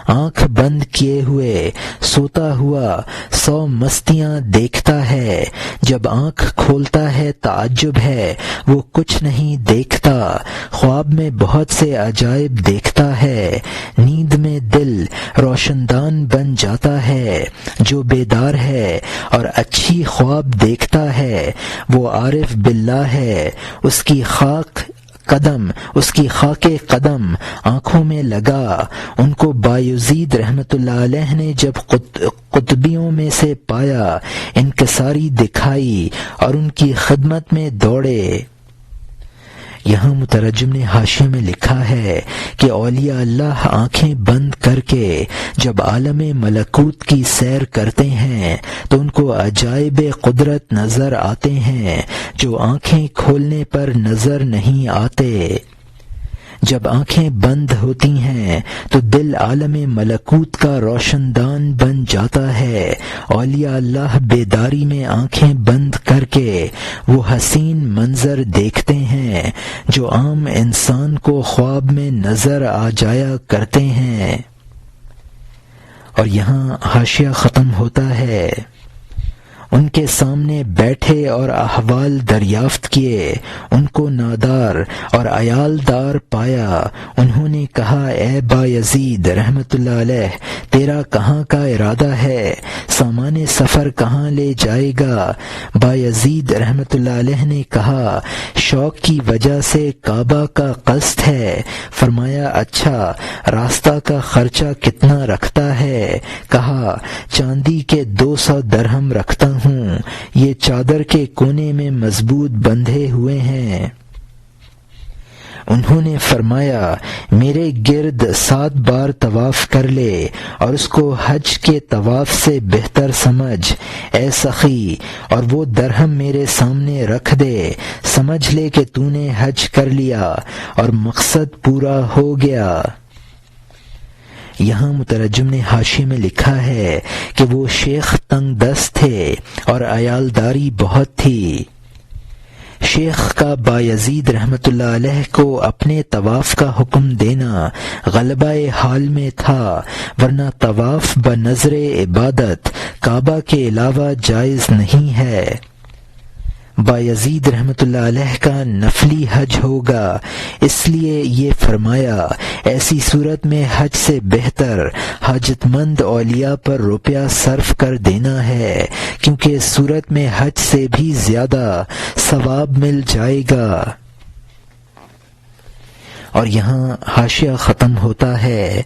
A: آنکھ بند کیے ہوئے سوتا ہوا 100 مستیاں دیکھتا ہے، جب آنکھ کھولتا ہے تعجب ہے وہ کچھ نہیں دیکھتا، خواب میں بہت سے عجائب دیکھتا ہے، نیند میں دل روشن دان بن جاتا ہے۔ جو بیدار ہے اور اچھی خواب دیکھتا ہے وہ عارف باللہ ہے، اس کی خاک قدم آنکھوں میں لگا۔ ان کو بایزید رحمۃ اللہ علیہ نے جب قطبیوں میں سے پایا، انکساری دکھائی اور ان کی خدمت میں دوڑے۔ یہاں مترجم نے حاشیے میں لکھا ہے کہ اولیاء اللہ آنکھیں بند کر کے جب عالم ملکوت کی سیر کرتے ہیں تو ان کو عجائب قدرت نظر آتے ہیں جو آنکھیں کھولنے پر نظر نہیں آتے۔ جب آنکھیں بند ہوتی ہیں تو دل عالم ملکوت کا روشن دان بن جاتا ہے۔ اولیاء اللہ بیداری میں آنکھیں بند کر کے وہ حسین منظر دیکھتے ہیں جو عام انسان کو خواب میں نظر آ جایا کرتے ہیں۔ اور یہاں حاشیہ ختم ہوتا ہے۔ ان کے سامنے بیٹھے اور احوال دریافت کیے، ان کو نادار اور عیالدار پایا۔ انہوں نے کہا اے بایزید رحمت اللہ علیہ، تیرا کہاں کا ارادہ ہے؟ سامان سفر کہاں لے جائے گا؟ بایزید رحمت اللہ علیہ نے کہا شوق کی وجہ سے کعبہ کا قصد ہے۔ فرمایا اچھا، راستہ کا خرچہ کتنا رکھتا ہے؟ کہا چاندی کے 200 درہم رکھتا ہوں، یہ چادر کے کونے میں مضبوط بندھے ہوئے ہیں۔ انہوں نے فرمایا میرے گرد 7 بار طواف کر لے اور اس کو حج کے طواف سے بہتر سمجھ، اے سخی، اور وہ درہم میرے سامنے رکھ دے، سمجھ لے کہ تو نے حج کر لیا اور مقصد پورا ہو گیا۔ یہاں مترجم نے حاشیے میں لکھا ہے کہ وہ شیخ تنگ دست تھے اور عیالداری بہت تھی۔ شیخ کا بایزید رحمۃ اللہ علیہ کو اپنے طواف کا حکم دینا غلبہ حال میں تھا، ورنہ طواف بنظر عبادت کعبہ کے علاوہ جائز نہیں ہے۔ بایزید رحمۃ اللہ علیہ کا نفلی حج ہوگا، اس لیے یہ فرمایا ایسی صورت میں حج سے بہتر حاجت مند اولیاء پر روپیہ صرف کر دینا ہے، کیونکہ اس صورت میں حج سے بھی زیادہ ثواب مل جائے گا۔ اور یہاں حاشیہ ختم ہوتا ہے،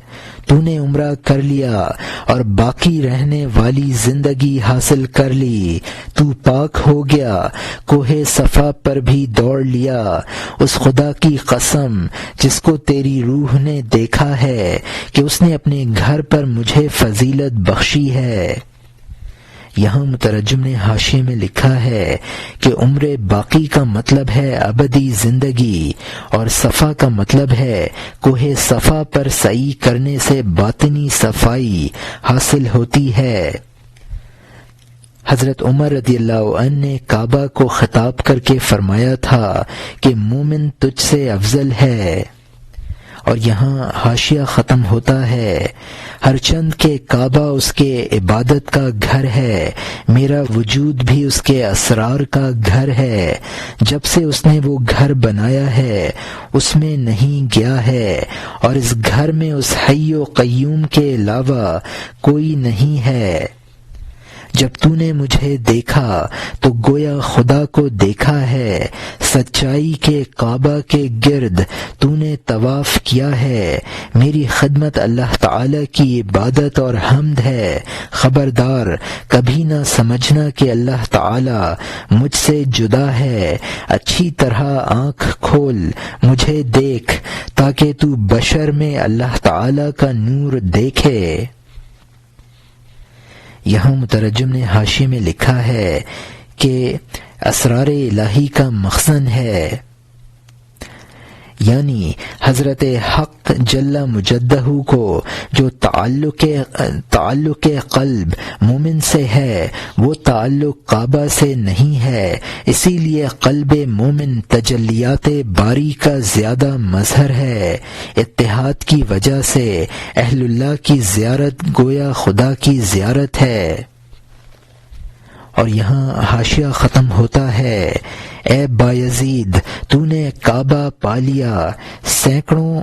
A: تو نے عمرہ کر لیا اور باقی رہنے والی زندگی حاصل کر لی، تو پاک ہو گیا، کوہ صفا پر بھی دوڑ لیا، اس خدا کی قسم جس کو تیری روح نے دیکھا ہے کہ اس نے اپنے گھر پر مجھے فضیلت بخشی ہے۔ یہاں مترجم نے حاشیے میں لکھا ہے کہ عمر باقی کا مطلب ہے ابدی زندگی، اور صفا کا مطلب ہے کوہ صفا پر سعی کرنے سے باطنی صفائی حاصل ہوتی ہے۔ حضرت عمر رضی اللہ عنہ نے کعبہ کو خطاب کر کے فرمایا تھا کہ مومن تجھ سے افضل ہے۔ اور یہاں حاشیہ ختم ہوتا ہے، ہر چند کے کعبہ اس کے عبادت کا گھر ہے، میرا وجود بھی اس کے اسرار کا گھر ہے، جب سے اس نے وہ گھر بنایا ہے اس میں نہیں گیا ہے، اور اس گھر میں اس حی و قیوم کے علاوہ کوئی نہیں ہے۔ جب تو نے مجھے دیکھا تو گویا خدا کو دیکھا ہے، سچائی کے کعبہ کے گرد تو نے طواف کیا ہے، میری خدمت اللہ تعالی کی عبادت اور حمد ہے، خبردار کبھی نہ سمجھنا کہ اللہ تعالی مجھ سے جدا ہے، اچھی طرح آنکھ کھول مجھے دیکھ تاکہ تو بشر میں اللہ تعالی کا نور دیکھے۔ یہاں مترجم نے حاشیے میں لکھا ہے کہ اسرار الہی کا مخزن ہے، یعنی حضرت حق جل مجدہ کو جو تعلق قلب مومن سے ہے وہ تعلق کعبہ سے نہیں ہے، اسی لیے قلب مومن تجلیات باری کا زیادہ مظہر ہے۔ اتحاد کی وجہ سے اہل اللہ کی زیارت گویا خدا کی زیارت ہے۔ اور یہاں حاشیہ ختم ہوتا ہے، اے بایزید تو نے کعبہ پا لیا، سینکڑوں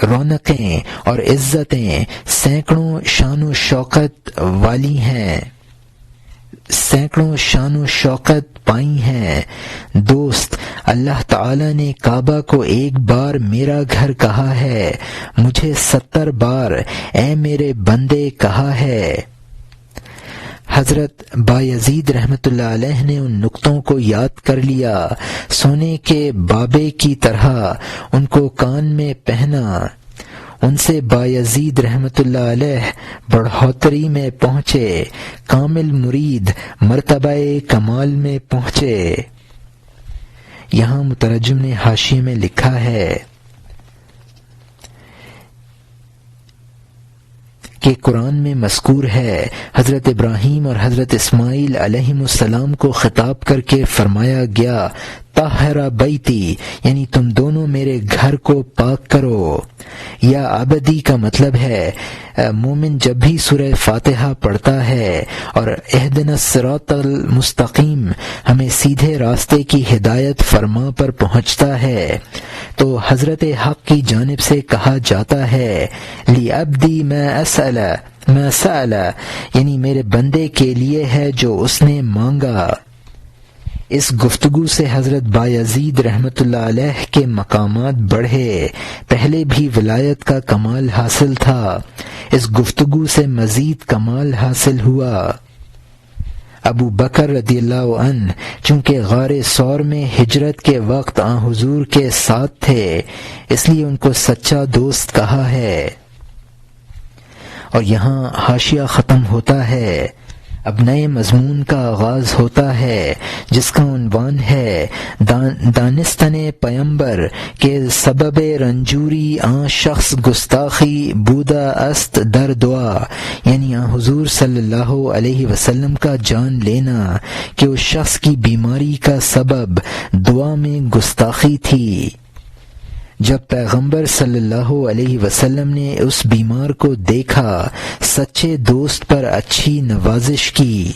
A: رونقیں اور عزتیں سینکڑوں شان و شوکت والی ہیں، سینکڑوں شان و شوکت پائی ہیں۔ دوست، اللہ تعالی نے کعبہ کو ایک بار میرا گھر کہا ہے، مجھے 70 بار اے میرے بندے کہا ہے۔ حضرت بایزید رحمۃ اللہ علیہ نے ان نقطوں کو یاد کر لیا، سونے کے بابے کی طرح ان کو کان میں پہنا، ان سے بایزید رحمۃ اللہ علیہ بڑھوتری میں پہنچے، کامل مرید مرتبہ کمال میں پہنچے۔ یہاں مترجم نے حاشیے میں لکھا ہے کہ قرآن میں مذکور ہے حضرت ابراہیم اور حضرت اسماعیل علیہم السلام کو خطاب کر کے فرمایا گیا، طہر بیتی، یعنی تم دونوں میرے گھر کو پاک کرو۔ یا عبدی کا مطلب ہے مومن جب بھی سورہ فاتحہ پڑھتا ہے اور اہدنا الصراط المستقیم ہمیں سیدھے راستے کی ہدایت فرما پر پہنچتا ہے تو حضرت حق کی جانب سے کہا جاتا ہے لِعَبْدِي مَا سَأَلَ، یعنی میرے بندے کے لیے ہے جو اس نے مانگا۔ اس گفتگو سے حضرت بایزید رحمۃ اللہ علیہ کے مقامات بڑھے، پہلے بھی ولایت کا کمال حاصل تھا، اس گفتگو سے مزید کمال حاصل ہوا۔ ابو بکر رضی اللہ عنہ چونکہ غار ثور میں ہجرت کے وقت آن حضور کے ساتھ تھے، اس لیے ان کو سچا دوست کہا ہے۔ اور یہاں حاشیہ ختم ہوتا ہے، اب نئے مضمون کا آغاز ہوتا ہے جس کا عنوان ہے دانستن پیمبر کے سبب رنجوری آن شخص گستاخی بودا است در دعا، یعنی آن حضور صلی اللہ علیہ وسلم کا جان لینا کہ اس شخص کی بیماری کا سبب دعا میں گستاخی تھی۔ جب پیغمبر صلی اللہ علیہ وسلم نے اس بیمار کو دیکھا، سچے دوست پر اچھی نوازش کی۔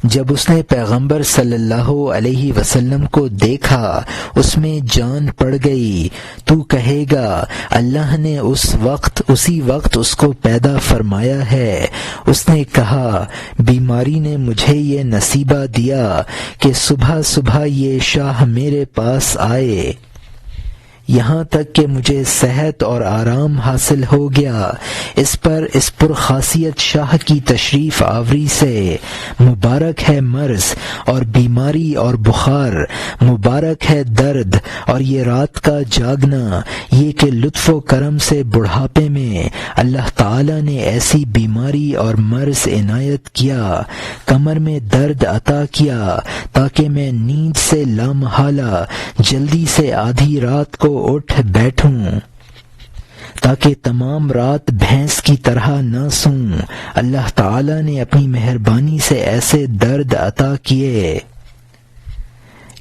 A: جب اس نے پیغمبر صلی اللہ علیہ وسلم کو دیکھا، اس میں جان پڑ گئی۔ تو کہے گا اللہ نے اسی وقت اس کو پیدا فرمایا ہے۔ اس نے کہا بیماری نے مجھے یہ نصیبہ دیا کہ صبح صبح یہ شاہ میرے پاس آئے، یہاں تک کہ مجھے صحت اور آرام حاصل ہو گیا۔ اس پرخاصیت شاہ کی تشریف آوری سے مبارک ہے مرض اور بیماری اور بخار، مبارک ہے درد اور یہ رات کا جاگنا، یہ کہ لطف و کرم سے بڑھاپے میں اللہ تعالی نے ایسی بیماری اور مرض عنایت کیا، کمر میں درد عطا کیا تاکہ میں نیند سے لامحالہ جلدی سے آدھی رات کو اٹھ بیٹھوں، تاکہ تمام رات بھینس کی طرح نہ سوں۔ اللہ تعالی نے اپنی مہربانی سے ایسے درد عطا کیے۔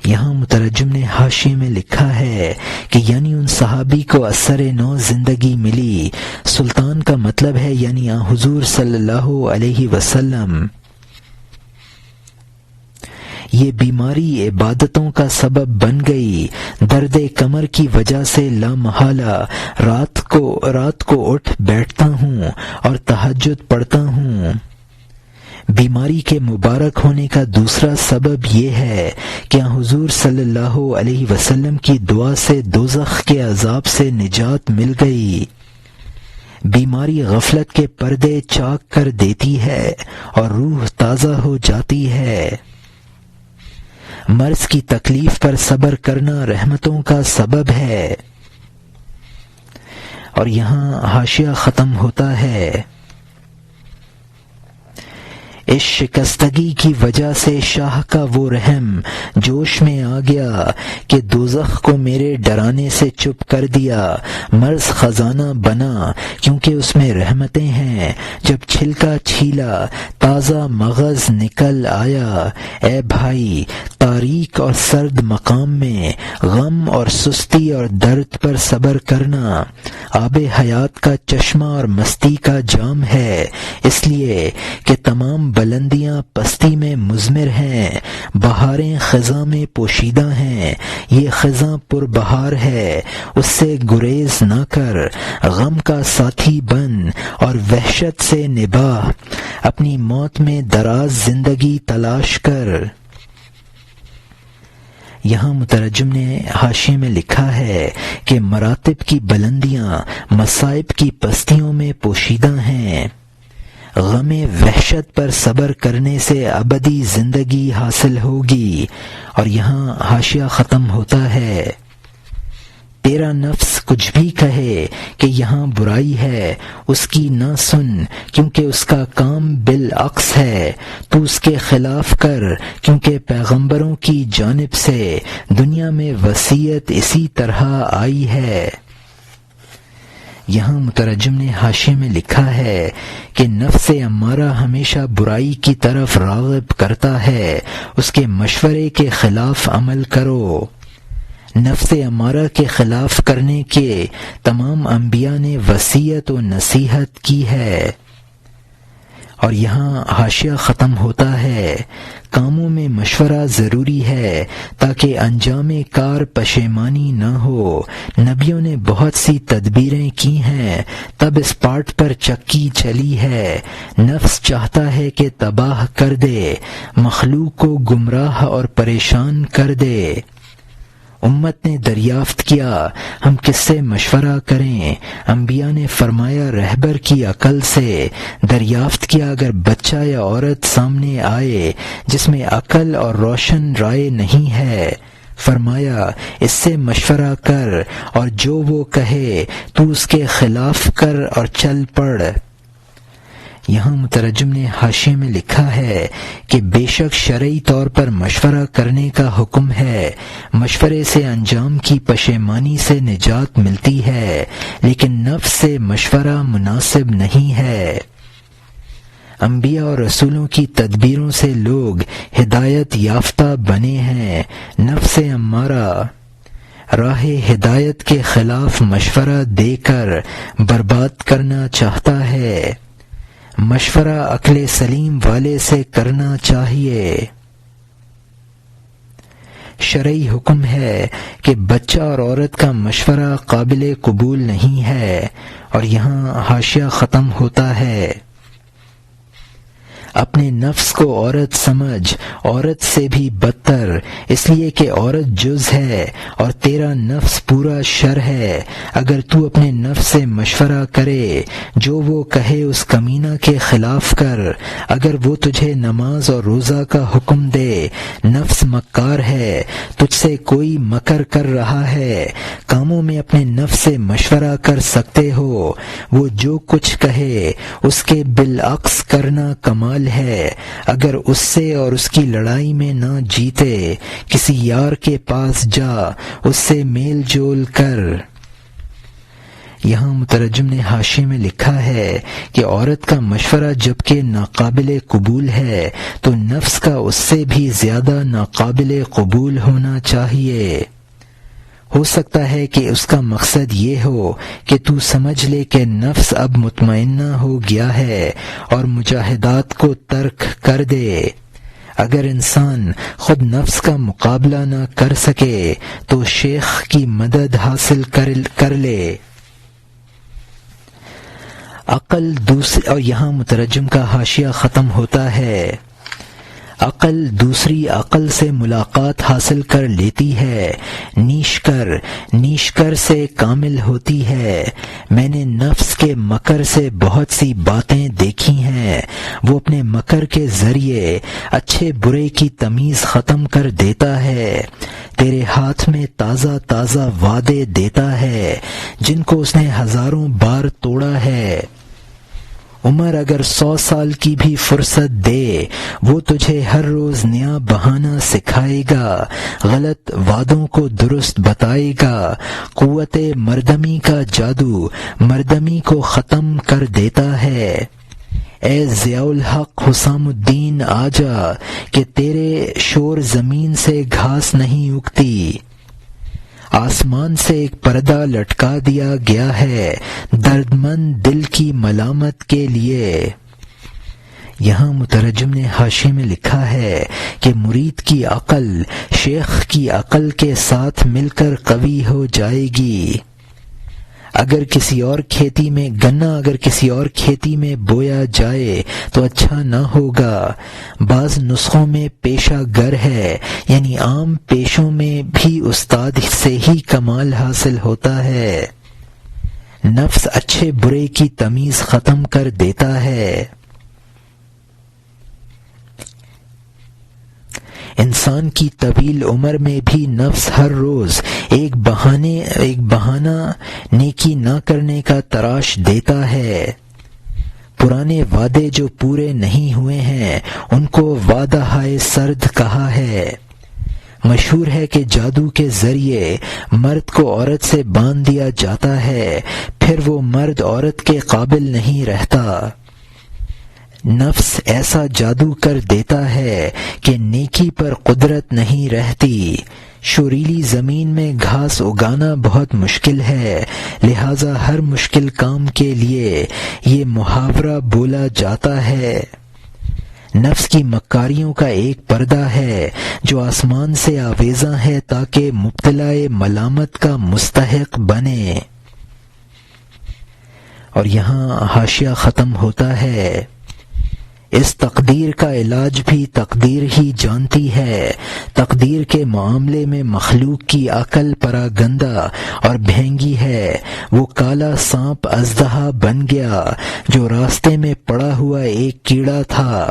A: یہاں مترجم نے حاشیے میں لکھا ہے کہ یعنی ان صحابی کو اثر نو زندگی ملی۔ سلطان کا مطلب ہے یعنی حضور صلی اللہ علیہ وسلم۔ یہ بیماری عبادتوں کا سبب بن گئی۔ درد کمر کی وجہ سے لامحالہ رات کو اٹھ بیٹھتا ہوں اور تہجد پڑھتا ہوں۔ بیماری کے مبارک ہونے کا دوسرا سبب یہ ہے کہ حضور صلی اللہ علیہ وسلم کی دعا سے دوزخ کے عذاب سے نجات مل گئی۔ بیماری غفلت کے پردے چاک کر دیتی ہے اور روح تازہ ہو جاتی ہے۔ مرض کی تکلیف پر صبر کرنا رحمتوں کا سبب ہے۔ اور یہاں حاشیہ ختم ہوتا ہے۔ اس شکستگی کی وجہ سے شاہ کا وہ رحم جوش میں آ گیا کہ دوزخ کو میرے ڈرانے سے چپ کر دیا۔ مرض خزانہ بنا کیونکہ اس میں رحمتیں ہیں۔ جب چھلکا چھیلا تازہ مغز نکل آیا۔ اے بھائی، تاریک اور سرد مقام میں غم اور سستی اور درد پر صبر کرنا آب حیات کا چشمہ اور مستی کا جام ہے، اس لیے کہ تمام بلندیاں پستی میں مضمر ہیں، بہاریں خزاں میں پوشیدہ ہیں۔ یہ خزاں پر بہار ہے، اس سے گریز نہ کر، غم کا ساتھی بن اور وحشت سے نباہ، اپنی موت میں دراز زندگی تلاش کر۔ یہاں مترجم نے حاشیے میں لکھا ہے کہ مراتب کی بلندیاں مصائب کی پستیوں میں پوشیدہ ہیں۔ غم وحشت پر صبر کرنے سے ابدی زندگی حاصل ہوگی۔ اور یہاں حاشیہ ختم ہوتا ہے۔ تیرا نفس کچھ بھی کہے کہ یہاں برائی ہے، اس کی نہ سن، کیونکہ اس کا کام بالعکس ہے۔ تو اس کے خلاف کر، کیونکہ پیغمبروں کی جانب سے دنیا میں وصیت اسی طرح آئی ہے۔ یہاں مترجم نے حاشیے میں لکھا ہے کہ نفس امارہ ہمیشہ برائی کی طرف راغب کرتا ہے، اس کے مشورے کے خلاف عمل کرو۔ نفس امارہ کے خلاف کرنے کے تمام انبیاء نے وصیت و نصیحت کی ہے۔ اور یہاں حاشیہ ختم ہوتا ہے۔ کاموں میں مشورہ ضروری ہے تاکہ انجام کار پشیمانی نہ ہو۔ نبیوں نے بہت سی تدبیریں کی ہیں، تب اس پاٹ پر چکی چلی ہے۔ نفس چاہتا ہے کہ تباہ کر دے، مخلوق کو گمراہ اور پریشان کر دے۔ امت نے دریافت کیا ہم کس سے مشورہ کریں؟ انبیاء نے فرمایا رہبر کی عقل سے۔ دریافت کیا اگر بچہ یا عورت سامنے آئے جس میں عقل اور روشن رائے نہیں ہے، فرمایا اس سے مشورہ کر اور جو وہ کہے تو اس کے خلاف کر اور چل پڑ۔ یہاں مترجم نے حاشیے میں لکھا ہے کہ بے شک شرعی طور پر مشورہ کرنے کا حکم ہے، مشورے سے انجام کی پشیمانی سے نجات ملتی ہے، لیکن نفس سے مشورہ مناسب نہیں ہے۔ انبیاء اور رسولوں کی تدبیروں سے لوگ ہدایت یافتہ بنے ہیں۔ نفس امارہ راہ ہدایت کے خلاف مشورہ دے کر برباد کرنا چاہتا ہے۔ مشورہ عقل سلیم والے سے کرنا چاہیے۔ شرعی حکم ہے کہ بچہ اور عورت کا مشورہ قابل قبول نہیں ہے، اور یہاں حاشیہ ختم ہوتا ہے۔ اپنے نفس کو عورت سمجھ، عورت سے بھی بدتر، اس لیے کہ عورت جز ہے اور تیرا نفس پورا شر ہے۔ اگر تو اپنے نفس سے مشورہ کرے، جو وہ کہے اس کمینہ کے خلاف کر۔ اگر وہ تجھے نماز اور روزہ کا حکم دے، نفس مکار ہے، تجھ سے کوئی مکر کر رہا ہے۔ کاموں میں اپنے نفس سے مشورہ کر سکتے ہو، وہ جو کچھ کہے اس کے بالعکس کرنا کمال ہے۔ اگر اس سے اور اس کی لڑائی میں نہ جیتے، کسی یار کے پاس جا، اس سے میل جول کر۔ یہاں مترجم نے حاشیے میں لکھا ہے کہ عورت کا مشورہ جبکہ ناقابل قبول ہے تو نفس کا اس سے بھی زیادہ ناقابل قبول ہونا چاہیے۔ ہو سکتا ہے کہ اس کا مقصد یہ ہو کہ تو سمجھ لے کہ نفس اب مطمئنہ ہو گیا ہے اور مجاہدات کو ترک کر دے۔ اگر انسان خود نفس کا مقابلہ نہ کر سکے تو شیخ کی مدد حاصل کر لے۔ عقل دوسری، اور یہاں مترجم کا حاشیہ ختم ہوتا ہے۔ عقل دوسری عقل سے ملاقات حاصل کر لیتی ہے، نیشکر سے کامل ہوتی ہے۔ میں نے نفس کے مکر سے بہت سی باتیں دیکھی ہیں، وہ اپنے مکر کے ذریعے اچھے برے کی تمیز ختم کر دیتا ہے۔ تیرے ہاتھ میں تازہ تازہ وعدے دیتا ہے جن کو اس نے ہزاروں بار توڑا ہے۔ عمر اگر 100 سال کی بھی فرصت دے، وہ تجھے ہر روز نیا بہانہ سکھائے گا، غلط وعدوں کو درست بتائے گا۔ قوت مردمی کا جادو مردمی کو ختم کر دیتا ہے۔ اے ضیاء الحق حسام الدین آجا کہ تیرے شور زمین سے گھاس نہیں اگتی۔ آسمان سے ایک پردہ لٹکا دیا گیا ہے درد مند دل کی ملامت کے لیے۔ یہاں مترجم نے حاشیے میں لکھا ہے کہ مرید کی عقل شیخ کی عقل کے ساتھ مل کر قوی ہو جائے گی۔ اگر کسی اور کھیتی میں گنا اگر کسی اور کھیتی میں بویا جائے تو اچھا نہ ہوگا۔ بعض نسخوں میں پیشہ گر ہے، یعنی عام پیشوں میں بھی استاد سے ہی کمال حاصل ہوتا ہے۔ نفس اچھے برے کی تمیز ختم کر دیتا ہے۔ انسان کی طویل عمر میں بھی نفس ہر روز ایک بہانہ نیکی نہ کرنے کا تراش دیتا ہے۔ پرانے وعدے جو پورے نہیں ہوئے ہیں ان کو وعدہ ہائے سرد کہا ہے۔ مشہور ہے کہ جادو کے ذریعے مرد کو عورت سے باندھ دیا جاتا ہے، پھر وہ مرد عورت کے قابل نہیں رہتا۔ نفس ایسا جادو کر دیتا ہے کہ نیکی پر قدرت نہیں رہتی۔ شوریلی زمین میں گھاس اگانا بہت مشکل ہے، لہذا ہر مشکل کام کے لیے یہ محاورہ بولا جاتا ہے۔ نفس کی مکاریوں کا ایک پردہ ہے جو آسمان سے آویزاں ہے تاکہ مبتلا ملامت کا مستحق بنے۔ اور یہاں حاشیہ ختم ہوتا ہے۔ اس تقدیر کا علاج بھی تقدیر ہی جانتی ہے۔ تقدیر کے معاملے میں مخلوق کی عقل پراگندہ اور بھینگی ہے۔ وہ کالا سانپ اژدہا بن گیا جو راستے میں پڑا ہوا ایک کیڑا تھا۔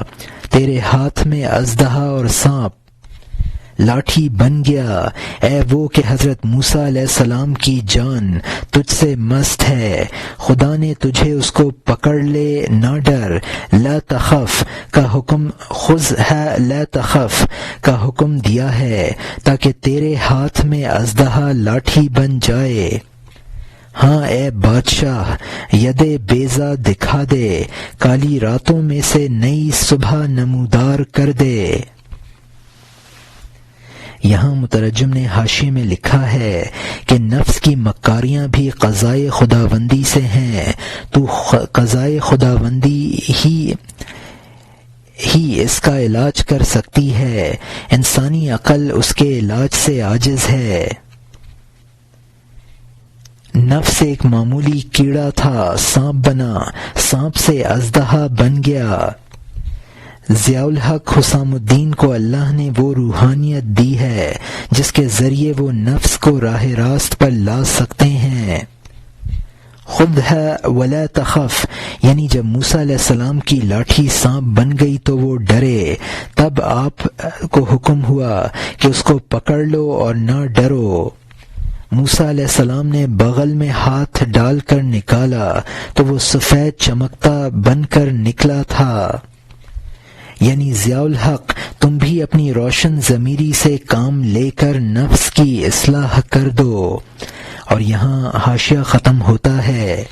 A: تیرے ہاتھ میں اژدہا اور سانپ لاٹھی بن گیا، اے وہ کہ حضرت موسیٰ علیہ السلام کی جان تجھ سے مست ہے، خدا نے تجھے اس کو پکڑ لے نہ ڈر، لا تخف کا حکم خذھا لا تخف کا حکم دیا ہے تاکہ تیرے ہاتھ میں اژدہا لاٹھی بن جائے۔ ہاں اے بادشاہ، ید بیضا دکھا دے، کالی راتوں میں سے نئی صبح نمودار کر دے۔ یہاں مترجم نے حاشیے میں لکھا ہے کہ نفس کی مکاریاں بھی قضائے خداوندی سے ہیں، تو قضائے خداوندی ہی اس کا علاج کر سکتی ہے، انسانی عقل اس کے علاج سے عاجز ہے۔ نفس ایک معمولی کیڑا تھا، سانپ بنا، سانپ سے اژدہا بن گیا۔ ضیاء الحق حسام الدین کو اللہ نے وہ روحانیت دی ہے جس کے ذریعے وہ نفس کو راہ راست پر لا سکتے ہیں۔ خذھا ولا تخف یعنی جب موسیٰ علیہ السلام کی لاٹھی سانپ بن گئی تو وہ ڈرے، تب آپ کو حکم ہوا کہ اس کو پکڑ لو اور نہ ڈرو۔ موسیٰ علیہ السلام نے بغل میں ہاتھ ڈال کر نکالا تو وہ سفید چمکتا بن کر نکلا تھا۔ یعنی ضیاء الحق تم بھی اپنی روشن ضمیری سے کام لے کر نفس کی اصلاح کر دو۔ اور یہاں حاشیہ ختم ہوتا ہے۔